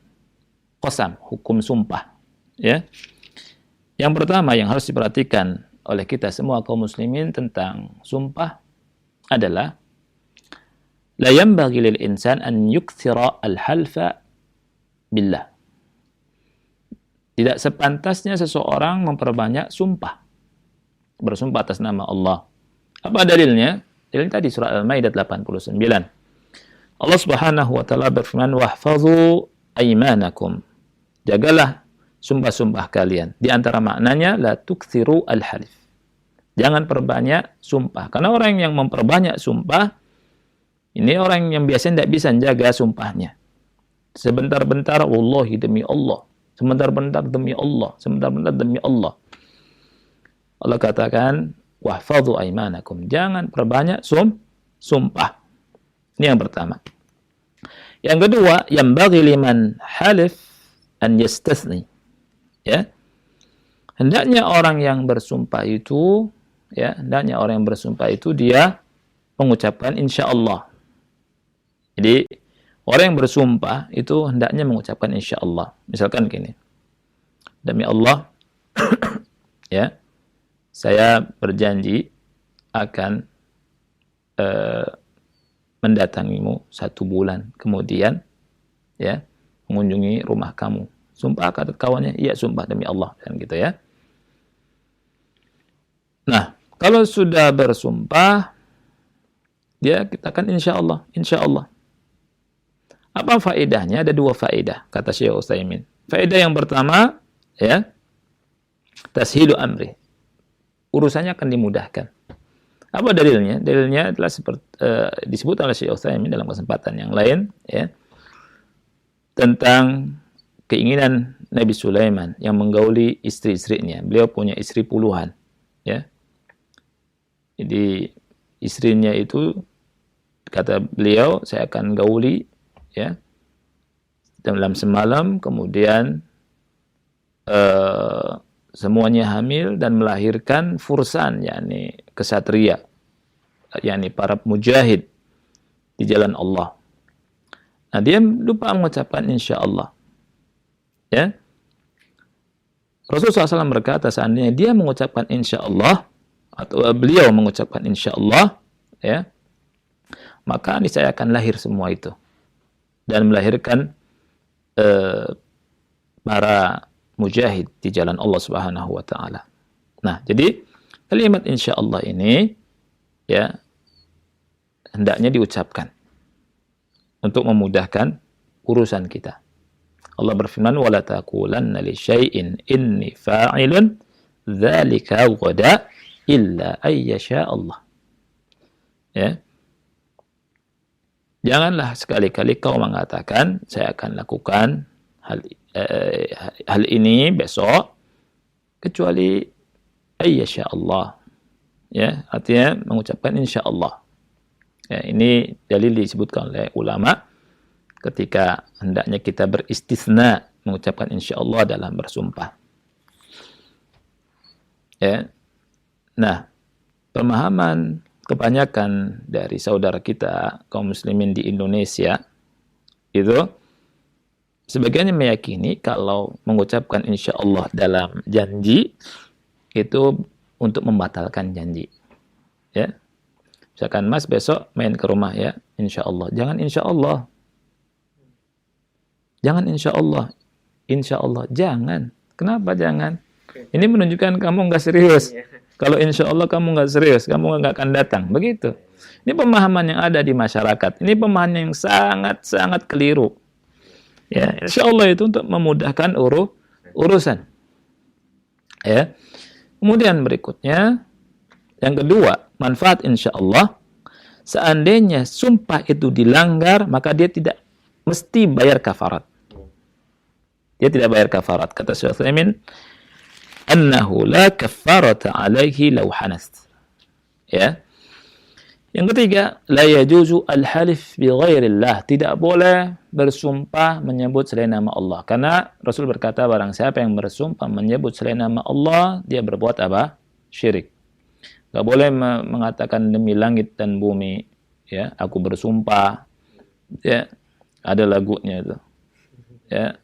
qasam, hukum sumpah, ya. Yang pertama yang harus diperhatikan oleh kita semua kaum muslimin tentang sumpah adalah la yanbaghi lil insan an yukthira al-halfa billah. Tidak sepantasnya seseorang memperbanyak sumpah. Bersumpah atas nama Allah. Apa dalilnya? Dalilnya tadi surah Al-Maidah 89. Allah Subhanahu wa taala berfirman, "Wahfazu aymanakum." Jagalah sumpah-sumpah kalian. Di antara maknanya la tukthiru al-halif. Jangan perbanyak sumpah. Karena orang yang memperbanyak sumpah ini orang yang biasanya tidak bisa menjaga sumpahnya. Sebentar-bentar, wallahi demi Allah. Sebentar-bentar demi Allah. Sebentar-bentar demi Allah. Allah katakan, wahfadhu aimanakum. Jangan perbanyak sumpah. Ini yang pertama. Yang kedua, yanbaghi liman halif an yastathni. Ya. Hendaknya orang yang bersumpah itu, dia mengucapkan insyaallah. Jadi orang yang bersumpah itu hendaknya mengucapkan insyaallah. Misalkan gini, demi Allah, ya, saya berjanji akan mendatangimu 1 bulan kemudian, ya, mengunjungi rumah kamu. Sumpah kata kawannya, iya sumpah demi Allah, kan gitu ya. Nah, kalau sudah bersumpah, dia katakan insyaallah, insyaallah. Apa faedahnya? Ada 2 faedah, kata Syekh Utsaimin. Faedah yang pertama, ya, tashilu amri. Urusannya akan dimudahkan. Apa dalilnya? Dalilnya adalah seperti disebut oleh Syekh Utsaimin dalam kesempatan yang lain, ya, tentang keinginan Nabi Sulaiman yang menggauli istri-istrinya. Beliau punya istri puluhan, ya. Jadi istrinya itu kata beliau, saya akan gauli, ya, dalam semalam, kemudian semuanya hamil dan melahirkan fursan, yakni kesatria, yakni para mujahid di jalan Allah. Nah, dia lupa mengucapkan insyaallah, ya. Rasulullah SAW berkata, seandainya dia mengucapkan insyaallah atau beliau mengucapkan insyaallah, ya, maka niscaya akan lahir semua itu dan melahirkan para mujahid di jalan Allah Subhanahu wa taala. Nah, jadi kalimat insyaallah ini, ya, hendaknya diucapkan untuk memudahkan urusan kita. Allah berfirman, "Wala taqulanna li syai'in inni fa'ilun dzalika ghada illa ayyasha Allah." Ya. Janganlah sekali-kali kau mengatakan, saya akan lakukan hal ini besok, kecuali ayyasha Allah. Ya, artinya mengucapkan insyaallah. Ya, ini dalil disebutkan oleh ulama ketika hendaknya kita beristisna mengucapkan insyaallah dalam bersumpah. Ya. Nah, pemahaman kebanyakan dari saudara kita kaum muslimin di Indonesia itu sebagiannya meyakini kalau mengucapkan insya Allah dalam janji itu untuk membatalkan janji. Ya, misalkan Mas besok main ke rumah ya, insya Allah. Jangan insya Allah. Jangan insya Allah. Insya Allah. Jangan. Kenapa jangan? Ini menunjukkan kamu nggak serius. Kalau insya Allah kamu nggak serius, kamu nggak akan datang. Begitu. Ini pemahaman yang ada di masyarakat. Ini pemahaman yang sangat-sangat keliru. Ya, insya Allah itu untuk memudahkan urusan. Ya. Kemudian berikutnya, yang kedua, manfaat insya Allah. Seandainya sumpah itu dilanggar, maka dia tidak mesti bayar kafarat. Dia tidak bayar kafarat. Kata Syekh Utsaimin, annahu la kafarata alaihi law hanast. Ya. Yang ketiga, la yajuzu al-halif bi ghairillah. Tidak boleh bersumpah menyebut selain nama Allah. Karena Rasul berkata, barang siapa yang bersumpah menyebut selain nama Allah, dia berbuat apa? Syirik. Enggak boleh mengatakan demi langit dan bumi, ya, aku bersumpah. Ya, ada lagunya itu. Ya.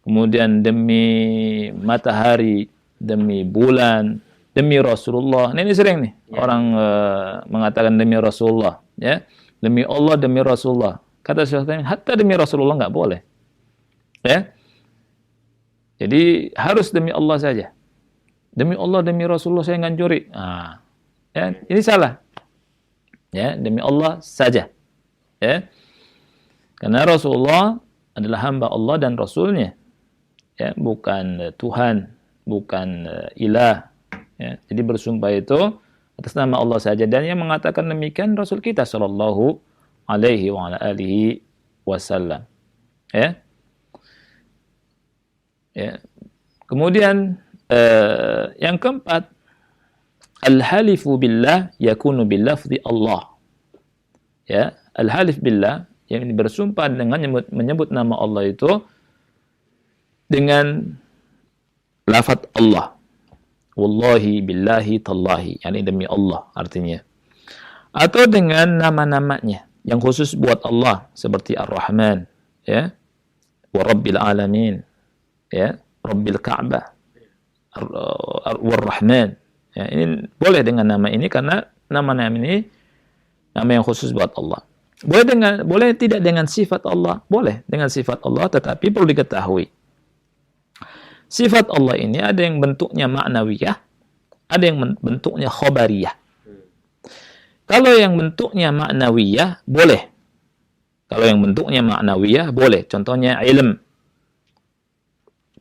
Kemudian demi matahari, demi bulan, demi Rasulullah. Ini sering nih orang mengatakan demi Rasulullah, ya. Demi Allah, demi Rasulullah. Kata Syekh Utsaimin, hatta demi Rasulullah nggak boleh. Ya. Jadi harus demi Allah saja. Demi Allah, demi Rasulullah saya nggak curi. Nah, ya, ini salah. Ya, demi Allah saja. Ya. Karena Rasulullah adalah hamba Allah dan Rasulnya. Ya, bukan Tuhan, bukan ilah. Ya, jadi bersumpah itu atas nama Allah saja, dan yang mengatakan demikian Rasul kita sallallahu alaihi wa ala alihi wasallam. Ya. Ya. Kemudian yang keempat, al-halifu billah yakunu bilafzi Allah. Ya, al-halif billah yang bersumpah dengan menyebut nama Allah itu dengan lafaz Allah. Wallahi billahi tallahi, yani demi Allah artinya. Atau dengan nama-namanya yang khusus buat Allah seperti Ar-Rahman, ya. Wa Rabbil Alamin, ya, Rabbil Ka'bah, Ar-Rahman. Ya, ini boleh dengan nama ini karena nama-nama ini nama yang khusus buat Allah. Boleh tidak dengan sifat Allah? Boleh dengan sifat Allah, tetapi perlu diketahui sifat Allah ini ada yang bentuknya maknawiyah, ada yang bentuknya khobariyah. Kalau yang bentuknya maknawiyah, boleh. Kalau yang bentuknya maknawiyah, boleh. Contohnya ilm,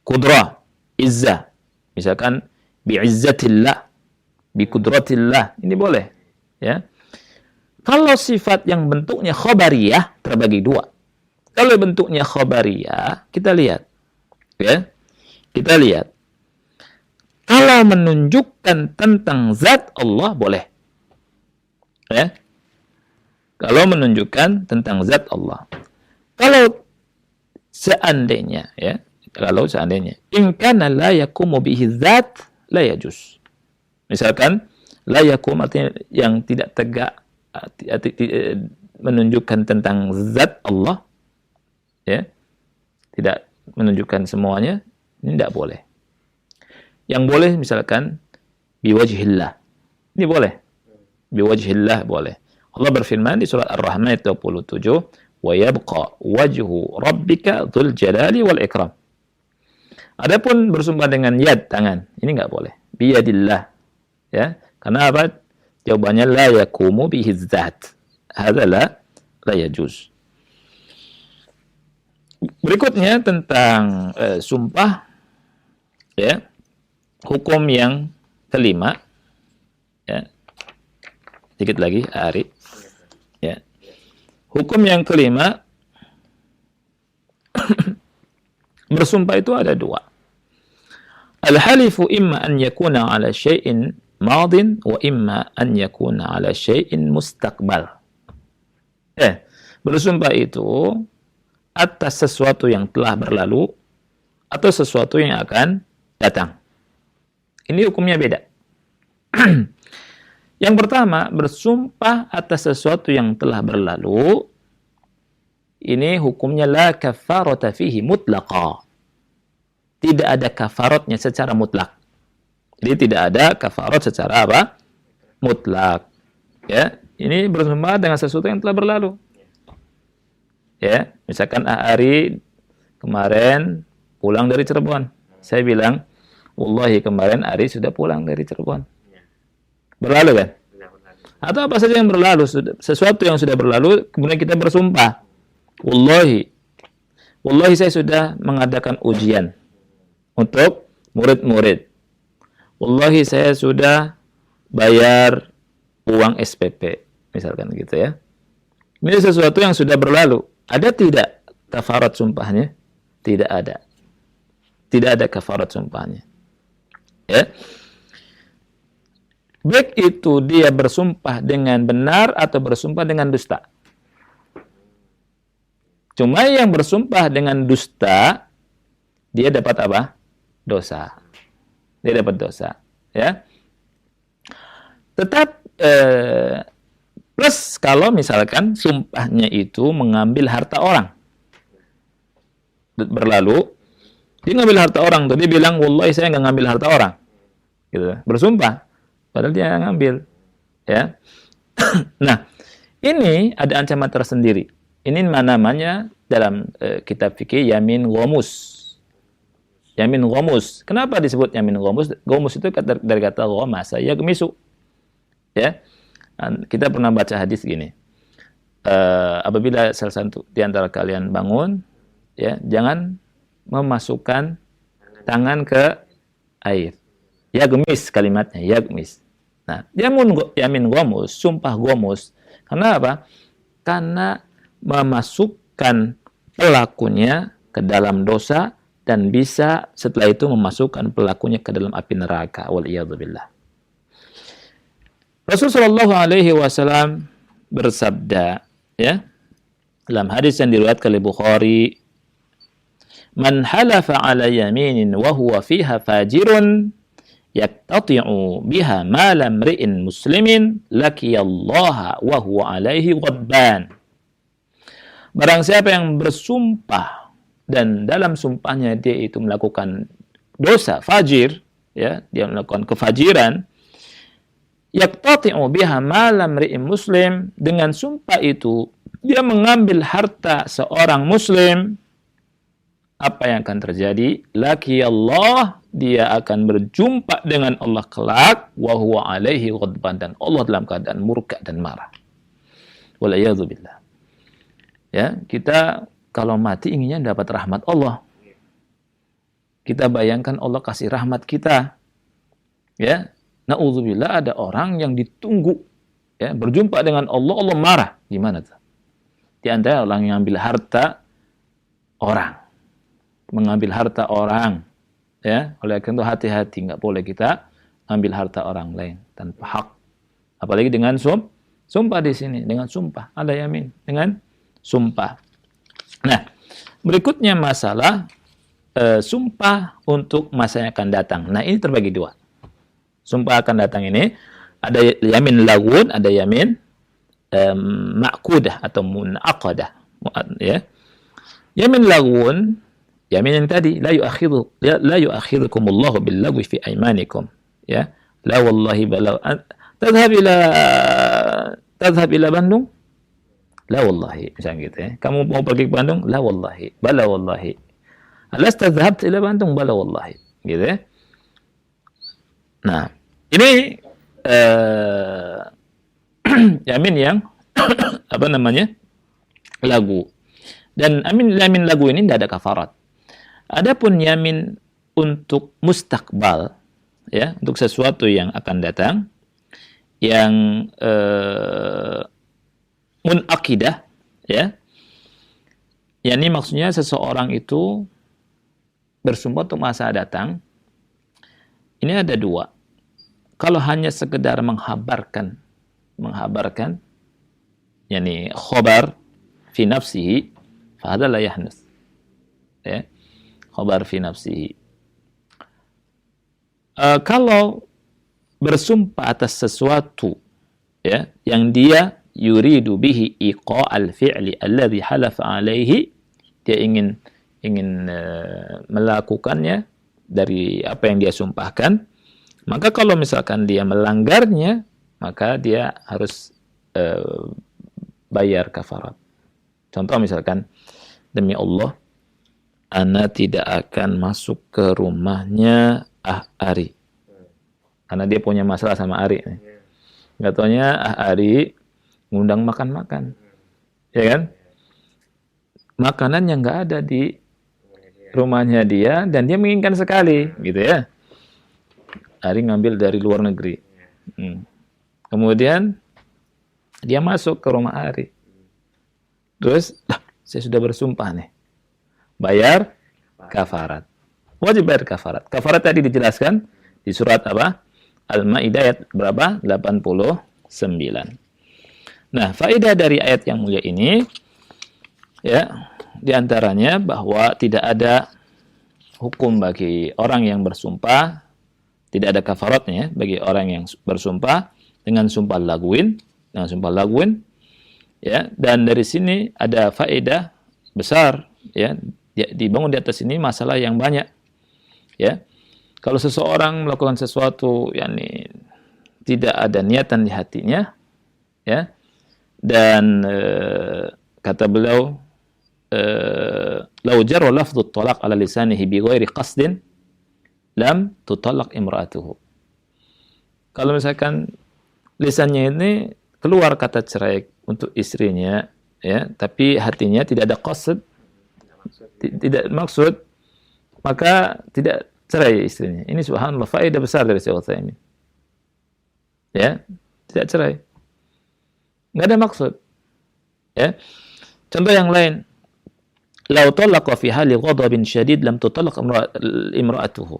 kudrah, izzah. Misalkan, bi'izzatillah, biqudratillah. Ini boleh. Ya. Kalau sifat yang bentuknya khobariyah, terbagi dua. Kalau bentuknya khobariyah, kita lihat. Ya. Kita lihat. Kalau menunjukkan tentang zat Allah, boleh. Ya. Kalau menunjukkan tentang zat Allah. Kalau seandainya, ya. Kalau seandainya. In kana la yakumu bihi zat, la yajuz. Misalkan, la yakum artinya yang tidak tegak, menunjukkan tentang zat Allah. Ya. Tidak menunjukkan semuanya. Ini tidak boleh. Yang boleh misalkan biwajhillah. Ini boleh. Biwajhillah boleh. Allah berfirman di surat Ar-Rahman 27, wa yabqa wajhu rabbika dzul jalali wal ikram. Adapun bersumpah dengan yad, tangan, ini enggak boleh. Biyadillah. Ya. Karena apa? Jawabannya la yakumu bihi dzat. Hadza la yajuz. Berikutnya tentang sumpah, ya, hukum yang kelima, ya, sedikit lagi, Ari, ya, hukum yang kelima, bersumpah itu ada dua. Al-halifu imma an yakuna ala syai'in madin wa imma an yakuna ala syai'in mustaqbal. Bersumpah itu atas sesuatu yang telah berlalu atau sesuatu yang akan datang. Ini hukumnya beda. Yang pertama, bersumpah atas sesuatu yang telah berlalu, ini hukumnya la kafarata fihi mutlaqa. Tidak ada kafaratnya secara mutlak. Jadi tidak ada kafarat secara apa? Mutlak. Ya, ini bersumpah dengan sesuatu yang telah berlalu. Ya, misalkan Ari kemarin pulang dari Cirebon. Saya bilang, wallahi kemarin Ari sudah pulang dari Cirebon. Berlalu kan? Atau apa saja yang berlalu, sesuatu yang sudah berlalu, kemudian kita bersumpah. Wallahi saya sudah mengadakan ujian untuk murid-murid. Wallahi saya sudah bayar uang SPP, misalkan gitu ya. Ini sesuatu yang sudah berlalu. Ada tidak kafarat sumpahnya? Tidak ada. Tidak ada kafarat sumpahnya. Ya. Baik itu dia bersumpah dengan benar atau bersumpah dengan dusta. Cuma yang bersumpah dengan dusta, dia dapat apa? Dosa. Dia dapat dosa. Ya. Tetap plus kalau misalkan sumpahnya itu mengambil harta orang. Berlalu, dia ngambil harta orang. Tuh dia bilang, wallahi saya nggak ngambil harta orang. Gitu. Bersumpah. Padahal dia ngambil. Ya. Nah, ini ada ancaman tersendiri. Ini namanya dalam kitab fikih yamin ghamus. Yamin ghamus. Kenapa disebut yamin ghamus? Ghamus itu dari kata ghamasa, yagmisu. Ya. Kita pernah baca hadis gini. Apabila salah satu di antara kalian bangun, ya, jangan memasukkan tangan ke air. Yagmis kalimatnya, yagmis. Nah, yamin ghamus, sumpah ghamus. Karena apa? Karena memasukkan pelakunya ke dalam dosa dan bisa setelah itu memasukkan pelakunya ke dalam api neraka. Waliyadzubillah. Rasulullah Shallallahu Alaihi Wasallam bersabda, ya, dalam hadis yang diriwayatkan oleh Bukhari, "Man halafa ala yaminin wa huwa fiha fajirun yaktati'u biha mala mri'in muslimin laqiyallaha wa huwa alaihi ghadban." Barang siapa yang bersumpah dan dalam sumpahnya dia itu melakukan dosa fajir, ya, dia melakukan kefajiran, yaktati'u biha mala mri'in muslim, dengan sumpah itu dia mengambil harta seorang muslim, apa yang akan terjadi? Laqiyallah, dia akan berjumpa dengan Allah kelak, wa huwa alaihi ghadban, dan Allah dalam keadaan murka dan marah. Waliyadzubillah. Ya, kita kalau mati inginnya dapat rahmat Allah. Kita bayangkan Allah kasih rahmat kita. Ya, na'udzubillah, ada orang yang ditunggu, ya, berjumpa dengan Allah, Allah marah. Gimana tuh? Di antara orang yang ambil harta orang, mengambil harta orang, ya, oleh karena itu hati-hati, nggak boleh kita ambil harta orang lain tanpa hak. Apalagi dengan sumpah di sini, dengan sumpah, ada yamin, dengan sumpah. Nah, berikutnya masalah sumpah untuk masa yang akan datang. Nah, ini terbagi dua. Sumpah akan datang ini ada yamin lagun, ada yamin ma'kudah atau munaqadah, ya. Yamin lagun, yamin yang tadi, la yu'akhidukumullahu bil-lagwi fi aymanikum, ya. La wallahi bala tadhhab ila Bandung? La wallahi, misalnya gitu, ya. Kamu mau pergi ke Bandung? La wallahi, bala wallahi. Alasta dhahabta ila Bandung? Bala wallahi, gitu, ya. Nah, ini yamin yang apa namanya? Lagu. Dan yamin lagu ini tidak ada kafarat. Adapun yamin untuk mustakbal, ya, untuk sesuatu yang akan datang, yang munakidah, ya. Yani maksudnya seseorang itu bersumpah untuk masa datang. Ini ada dua. Kalau hanya sekedar menghabarkan, yani khobar fi nafsihi, fahadha la yahnus. Ya, khobar fi nafsihi. Kalau bersumpah atas sesuatu ya, yang dia yuridu bihi iqa'al fi'li alladhi halafa alaihi, dia ingin melakukannya dari apa yang dia sumpahkan, maka kalau misalkan dia melanggarnya, maka dia harus bayar kafarat. Contoh misalkan, demi Allah, ana tidak akan masuk ke rumahnya Ari. Karena dia punya masalah sama Ari. Nggak taunya Ari ngundang makan-makan. Ya kan? Makanan yang nggak ada di rumahnya dia, dan dia menginginkan sekali. Gitu ya. Ari ngambil dari luar negeri. Kemudian, dia masuk ke rumah Ari. Terus, saya sudah bersumpah nih. Bayar kafarat. Wajib bayar kafarat. Kafarat tadi dijelaskan di surat apa? Al-Maidah ayat berapa? 89. Nah, faedah dari ayat yang mulia ini, ya, diantaranya bahwa tidak ada hukum bagi orang yang bersumpah, tidak ada kafaratnya bagi orang yang bersumpah dengan sumpah lagwin, ya. Dan dari sini ada faedah besar, ya, dibangun di atas ini masalah yang banyak, ya. Kalau seseorang melakukan sesuatu yakni tidak ada niatan di hatinya, ya, dan kata beliau, lau jarra lafdhu talaq ala lisanihi bi ghairi qasdin lam tutallaq imra'atuhu. Kalau misalkan lisannya ini keluar kata cerai untuk istrinya, ya, tapi hatinya tidak ada qasd, tidak maksud, maka tidak cerai istrinya. Ini subhanallah faedah besar dari Syekh Utsaimin. Ya, tidak cerai. Enggak ada maksud. Ya. Contoh yang lain. Lau talaqa fi hali ghadabin syadid lam tutallaq imra'atuhu.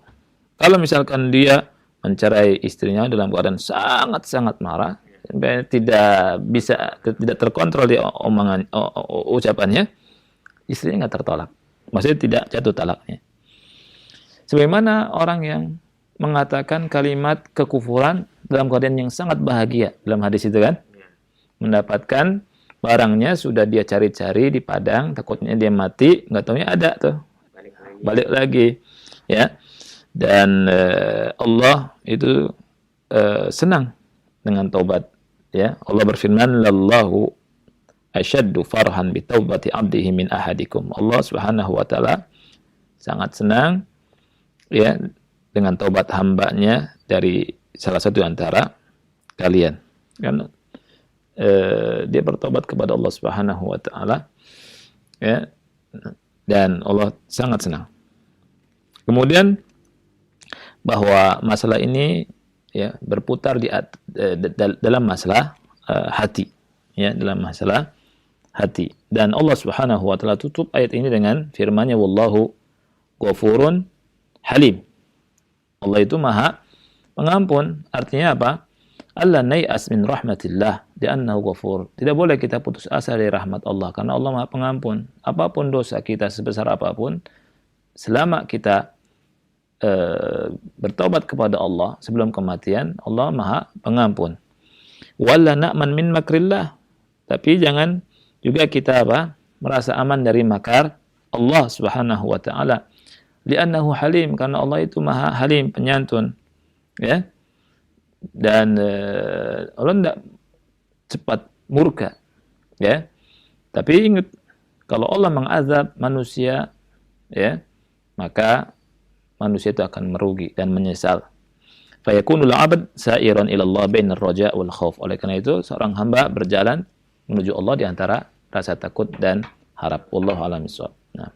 Kalau misalkan dia mencerai istrinya dalam keadaan sangat-sangat marah, tidak terkontrol di ucapannya, istrinya enggak tertolak. Maksudnya tidak jatuh talaknya. Sebagaimana orang yang mengatakan kalimat kekufuran dalam keadaan yang sangat bahagia dalam hadis itu kan, mendapatkan barangnya sudah dia cari-cari di padang, takutnya dia mati, nggak taunya ada tuh, balik lagi, ya. Dan Allah itu senang dengan taubat, ya. Allah berfirman, lallahu asyaddu farhan bi taubati abdihi min ahadikum. Allah Subhanahu wa taala sangat senang, ya, dengan taubat hambanya dari salah satu antara kalian. Kan dia bertobat kepada Allah Subhanahu wa taala, ya, dan Allah sangat senang. Kemudian bahwa masalah ini, ya, berputar dalam masalah hati, ya, dalam masalah hati. Dan Allah Subhanahu wa taala tutup ayat ini dengan firman-Nya, wallahu ghafurun Halim. Allah itu maha pengampun. Artinya apa? Allah nai'as min rahmatillah li'annahu ghafur. Tidak boleh kita putus asa dari rahmat Allah, karena Allah maha pengampun. Apapun dosa kita sebesar apapun, selama kita bertobat kepada Allah sebelum kematian, Allah maha pengampun. Walla na'man min makrillah. Tapi jangan juga kita merasa aman dari makar Allah Subhanahu wa taala. Li'annahu halim, karena Allah itu maha halim, penyantun, ya. Dan Allah tidak cepat murka, ya. Tapi ingat, kalau Allah mengazab manusia, ya, maka manusia itu akan merugi dan menyesal. Fayakunul 'abd sa'iran ila Allah bainar raja' wal khauf. Oleh karena itu, seorang hamba berjalan menuju Allah di antara rasa takut dan harap. Wallahu a'lam bishawab. Nah.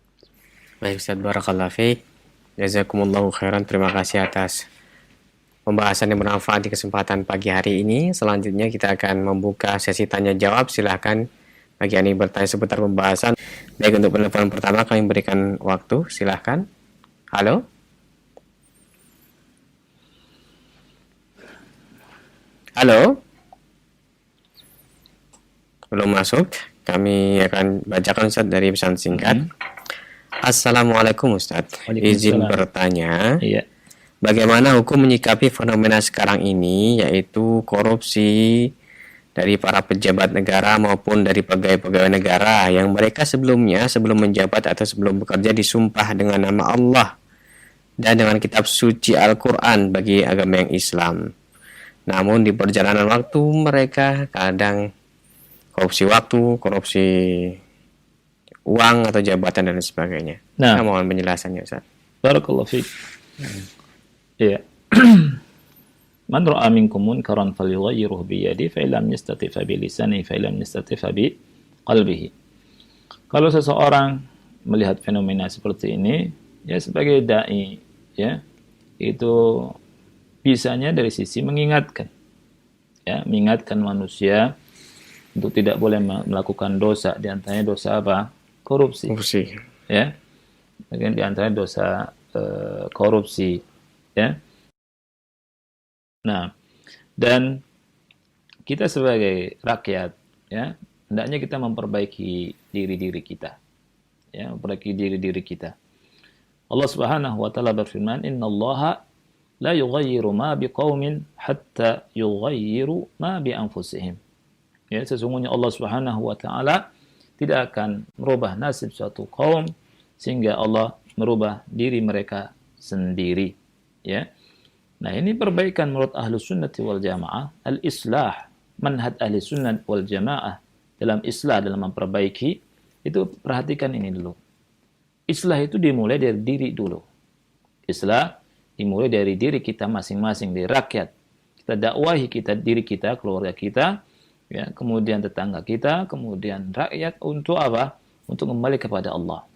Baik Ustaz, barakallahu fiik. Jazakumullahu khairan. Terima kasih atas pembahasan yang bermanfaat di kesempatan pagi hari ini. Selanjutnya kita akan membuka sesi tanya jawab. Silahkan bagi yang ingin bertanya seputar pembahasan. Baik, untuk penelpon pertama kami berikan waktu. Silahkan. Halo. Halo. Belum masuk. Kami akan bacakan Ustaz dari pesan singkat. Assalamualaikum Ustaz. Izin bertanya. Iya. Bagaimana hukum menyikapi fenomena sekarang ini, yaitu korupsi dari para pejabat negara maupun dari pegawai-pegawai negara yang mereka sebelumnya, sebelum menjabat atau sebelum bekerja, disumpah dengan nama Allah dan dengan kitab suci Al-Quran bagi agama yang Islam. Namun di perjalanan waktu mereka kadang korupsi waktu, korupsi uang atau jabatan dan sebagainya. Nah, Saya mohon penjelasannya, Ustaz. barakallahu fiik. Iya. Man ra'a minkum munkaran falyughayyirhu bi yadihi fa illam yastati' fa bi lisanihi fa illam yastati' fa bi qalbihi. Kalau seseorang melihat fenomena seperti ini, ya sebagai dai, ya, itu bisanya dari sisi mengingatkan. Ya, mengingatkan manusia untuk tidak boleh melakukan dosa, di antaranya dosa apa? Korupsi. Korupsi. Ya. Bagian di antaranya dosa korupsi, ya. Nah, dan kita sebagai rakyat, ya, hendaknya kita memperbaiki diri-diri kita. Ya, memperbaiki diri-diri kita. Allah Subhanahu wa taala berfirman, "Innallaha la yughayyiru ma biqaumin hatta yughayyiru ma bi anfusihim." Ya, sesungguhnya Allah Subhanahu wa taala tidak akan merubah nasib suatu kaum sehingga Allah merubah diri mereka sendiri, ya. Nah, ini perbaikan menurut Ahlus Sunnati wal Jamaah, al-islah, manhaj Ahli Sunnah wal Jamaah dalam islah, dalam memperbaiki, itu perhatikan ini dulu. Islah itu dimulai dari diri dulu. Islah dimulai dari diri kita masing-masing, dari rakyat. Kita dakwahi diri kita, keluarga kita, ya, kemudian tetangga kita, kemudian rakyat, untuk apa? Untuk kembali kepada Allah.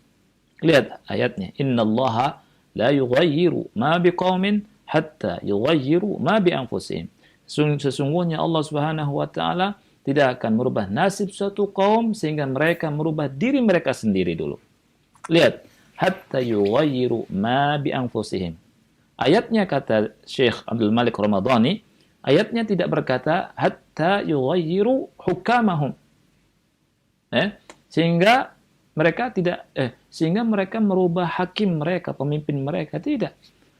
Lihat ayatnya, innallaha la yughayyiru ma biqaumin hatta yughayyiru ma bi anfusihim. Sesungguhnya Allah Subhanahu wa taala tidak akan merubah nasib suatu kaum sehingga mereka merubah diri mereka sendiri dulu. Lihat, hatta yughayyiru ma bi anfusihim. Ayatnya, kata Syekh Abdul Malik Ramadhani, ayatnya tidak berkata hatta yughayyiru hukamahum. Sehingga mereka merubah hakim mereka, pemimpin mereka, tidak.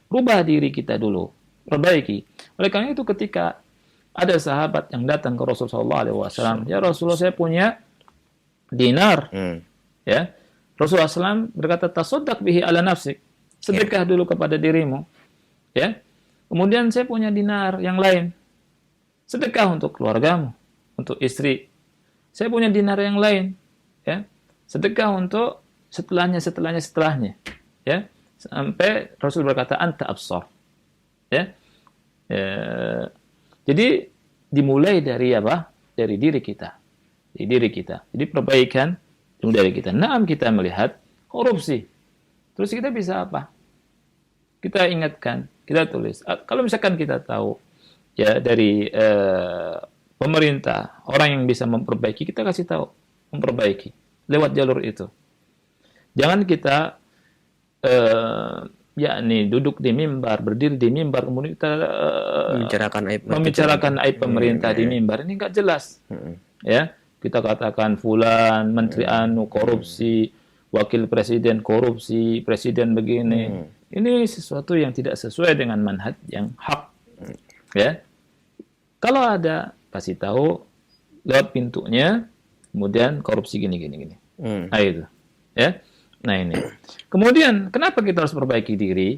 Rubah diri kita dulu, perbaiki. Oleh karena itu ketika ada sahabat yang datang ke Rasulullah SAW, ya Rasulullah, saya punya dinar, ya. Rasulullah SAW berkata, tasaddaq bihi ala nafsik, sedekah dulu kepada dirimu, ya. Kemudian saya punya dinar yang lain, sedekah untuk keluargamu, untuk istri. Saya punya dinar yang lain, ya, sedekah untuk setelahnya, ya. Sampai Rasul berkata, anta absar, ya. Jadi dimulai dari apa? Dari diri kita. Jadi perbaikan dari kita. Naam, kita melihat korupsi. Terus kita bisa apa? Kita ingatkan, kita tulis. Kalau misalkan kita tahu, ya, dari pemerintah, orang yang bisa memperbaiki, kita kasih tahu, memperbaiki lewat jalur itu. Jangan kita yakni duduk di mimbar, berdiri di mimbar, kemudian kita membicarakan aib pemerintah di mimbar. Ini nggak jelas. Ya, kita katakan fulan menteri anu korupsi, wakil presiden korupsi, presiden begini. Ini sesuatu yang tidak sesuai dengan manhaj yang hak. Ya, kalau ada, kasih tahu lewat pintunya, kemudian korupsi gini. Nah, itu, ya. Nah, ini. Kemudian, kenapa kita harus perbaiki diri?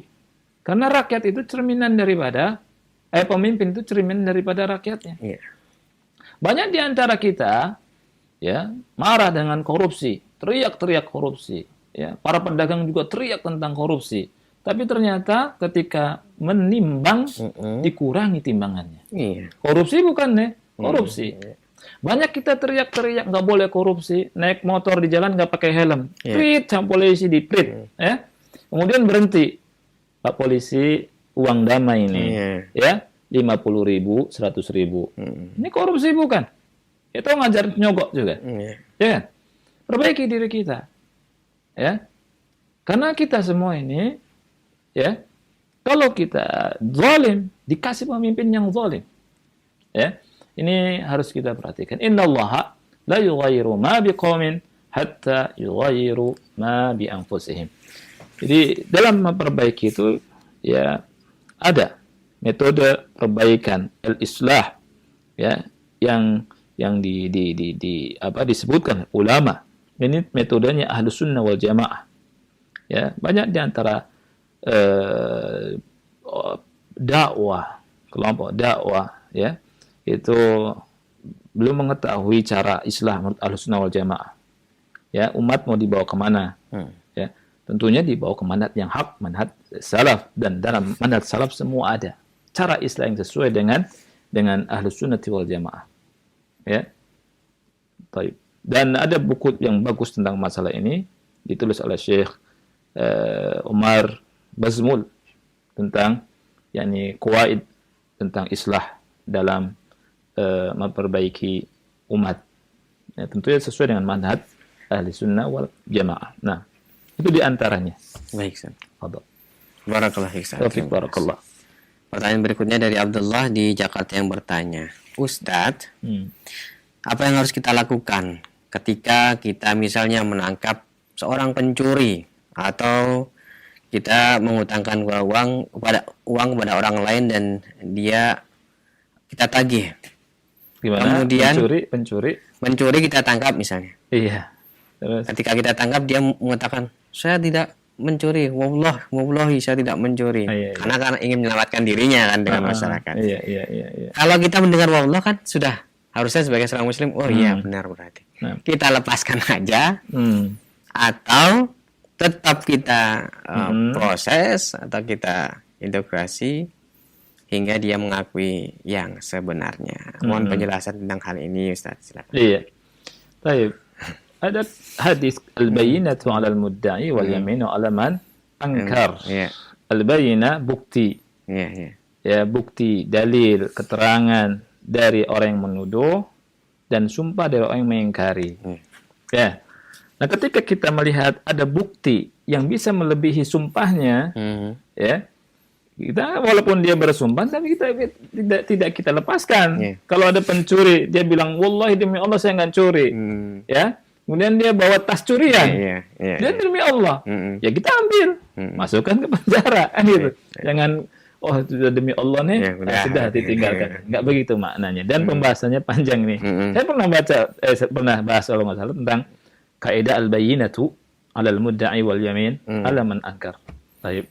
Karena rakyat itu cerminan daripada, pemimpin itu cerminan daripada rakyatnya. Banyak di antara kita, ya, marah dengan korupsi, teriak-teriak korupsi. Ya, para pedagang juga teriak tentang korupsi. Tapi ternyata ketika menimbang, dikurangi timbangannya. Korupsi bukan, korupsi. Banyak kita teriak-teriak nggak boleh korupsi, naik motor di jalan nggak pakai helm, prit sama polisi di prit, ya. Kemudian berhenti, Pak Polisi, uang damai ini, ya, 50.000, 100.000, ini korupsi bukan? Itu ngajar nyogok juga, ya kan? Perbaiki diri kita, ya, karena kita semua ini, ya, kalau kita zalim, dikasih pemimpin yang zalim, ya. Ini harus kita perhatikan. Innallaha la yughayyiru ma biqaumin hatta yughayyiru ma bi anfusihim. Jadi dalam memperbaiki itu, ya, ada metode perbaikan al-islah, ya, yang yang disebutkan ulama. Ini metodenya Ahlus Sunnah wal Jamaah. Ya, banyak di antara kelompok dakwah ya, itu belum mengetahui cara islah menurut Ahlus Sunnah wal Jamaah. Ya, umat mau dibawa kemana? Ya, tentunya dibawa ke manhaj yang hak, manhaj salaf, dan dalam manhaj salaf semua ada cara islah yang sesuai dengan Ahlus Sunnah wal Jamaah. Ya. Baik. Dan ada buku yang bagus tentang masalah ini, ditulis oleh Syekh Umar Bazmul tentang qawaid tentang islah dalam memperbaiki umat. Ya, tentunya sesuai dengan manhaj Ahli Sunnah wal Jamaah. Nah, itu di antaranya. Baik, Ustaz. Fadhal. Barakallah, Ustaz. Barakallah. Pertanyaan berikutnya dari Abdullah di Jakarta yang bertanya, Ustadz, apa yang harus kita lakukan ketika kita misalnya menangkap seorang pencuri atau kita mengutangkan uang kepada orang lain dan kita tagih. Gimana? Kemudian pencuri kita tangkap misalnya. Iya. Terus. Ketika kita tangkap dia mengatakan, saya tidak mencuri, wallahi saya tidak mencuri. Iya. Karena kan ingin menyelamatkan dirinya kan dengan masyarakat. Iya. Kalau kita mendengar wallah kan sudah harusnya sebagai seorang muslim, iya benar berarti. Kita lepaskan aja, atau tetap kita proses atau kita integrasi hingga dia mengakui yang sebenarnya. Mohon penjelasan tentang hal ini, Ustaz. Silakan. Iya. Baik. Ada hadis al-bayyinatu 'ala al-mudda'i wal yaminu 'ala man ankar. Al-bayyinah bukti. Ya, bukti, dalil, keterangan dari orang yang menuduh dan sumpah dari orang yang mengingkari. Ya. Nah, ketika kita melihat ada bukti yang bisa melebihi sumpahnya, ya, kita walaupun dia bersumpah, tapi kita tidak kita lepaskan. Kalau ada pencuri, dia bilang, wallahi demi Allah saya nggak curi, ya. Kemudian dia bawa tas curian, dia demi Allah, ya kita ambil, masukkan ke penjara, gitu. Jangan, oh sudah demi Allah nih, sudah ditinggalkan. Nggak begitu maknanya. Dan pembahasannya panjang nih. Saya pernah bahas kalau nggak salah tentang kaidah al-bayyinatu 'alal mudda'i wal yamin 'ala man ankar. Baik.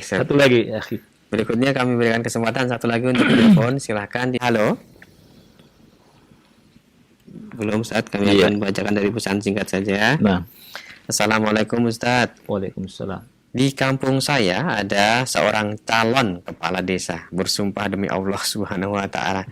Satu lagi, ya, akhi. Berikutnya kami berikan kesempatan satu lagi untuk telepon. Silahkan. Halo. Belum, Ustaz. Kami akan bacakan dari pesan singkat saja. Nah. Assalamualaikum, Ustaz. Waalaikumsalam. Di kampung saya ada seorang calon kepala desa bersumpah demi Allah Subhanahu wa taala.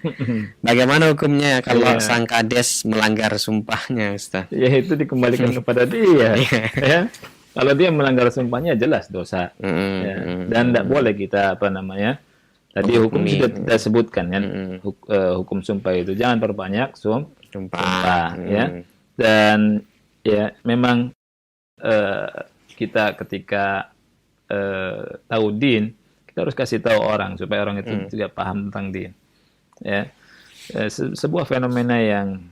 Bagaimana hukumnya kalau sang kades melanggar sumpahnya, Ustaz? Ya, itu dikembalikan kepada dia. Ya. Kalau dia melanggar sumpahnya jelas dosa. Ya. Dan tidak boleh kita tadi hukum sudah kita sebutkan kan, hukum sumpah itu jangan perbanyak sumpah ya. Dan ya memang kita ketika tahu din, kita harus kasih tahu orang supaya orang itu juga paham tentang din. Ya, sebuah fenomena yang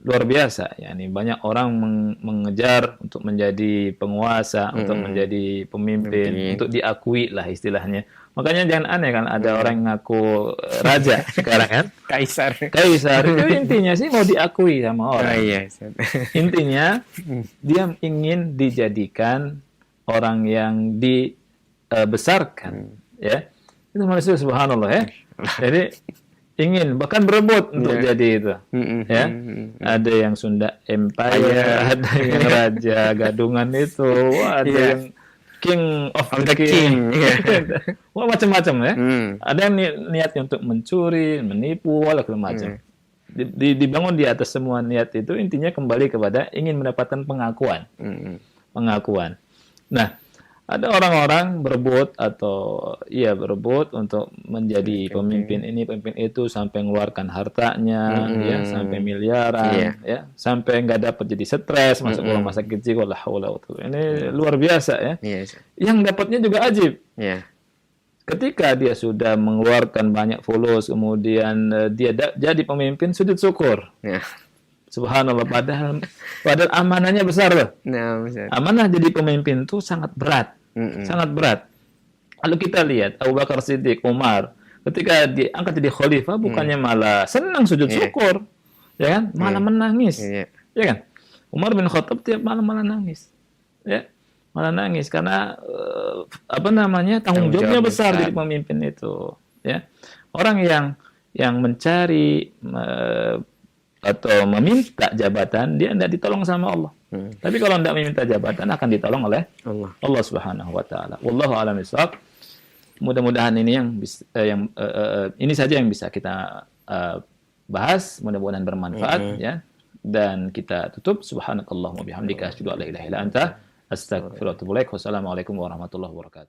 luar biasa. Yani banyak orang mengejar untuk menjadi penguasa, untuk menjadi pemimpin, untuk diakui lah istilahnya. Makanya jangan aneh kan ada orang yang ngaku raja sekarang kan, kaisar. Itu intinya sih mau diakui sama orang. Intinya dia ingin dijadikan orang yang dibesarkan, ya. Itu manusia subhanallah ya. Jadi ingin bahkan berebut untuk jadi itu, ya. Ada yang Sunda Empire, ada yang Raja Gadungan itu, ada yang King of the King, wah macam-macam ya. Ada yang niatnya untuk mencuri, menipu, wala macam. Dibangun di atas semua niat itu intinya kembali kepada ingin mendapatkan pengakuan. Nah, ada orang-orang berebut untuk menjadi pemimpin ini, pemimpin itu sampai mengeluarkan hartanya, ya, sampai miliaran, ya, sampai nggak dapat jadi stres, masuk rumah sakit jiwa, ini luar biasa ya. Yang dapatnya juga ajib. Ketika dia sudah mengeluarkan banyak followers, kemudian dia jadi pemimpin, sujud syukur. Subhanallah, padahal amanahnya besar loh. Amanah jadi pemimpin itu sangat berat. Sangat berat. Lalu kita lihat Abu Bakar Siddiq, Umar, ketika diangkat jadi khalifah bukannya malah senang sujud syukur, ya kan? Malah menangis, ya kan? Umar bin Khattab tiap malam malah nangis, ya, malah nangis karena tanggung jawabnya besar jadi pemimpin itu, ya. Orang yang mencari atau meminta jabatan, dia tidak ditolong sama Allah. Tapi kalau tidak meminta jabatan akan ditolong oleh Allah Subhanahu wa taala. Wallahu a'lam bishawab. Mudah-mudahan ini ini saja yang bisa kita bahas, mudah-mudahan bermanfaat ya. Dan kita tutup subhanakallahumma bihamdika asyhadu an la ilaha illa anta astaghfiruka wa atubu ilaik. Wassalamualaikum warahmatullahi wabarakatuh.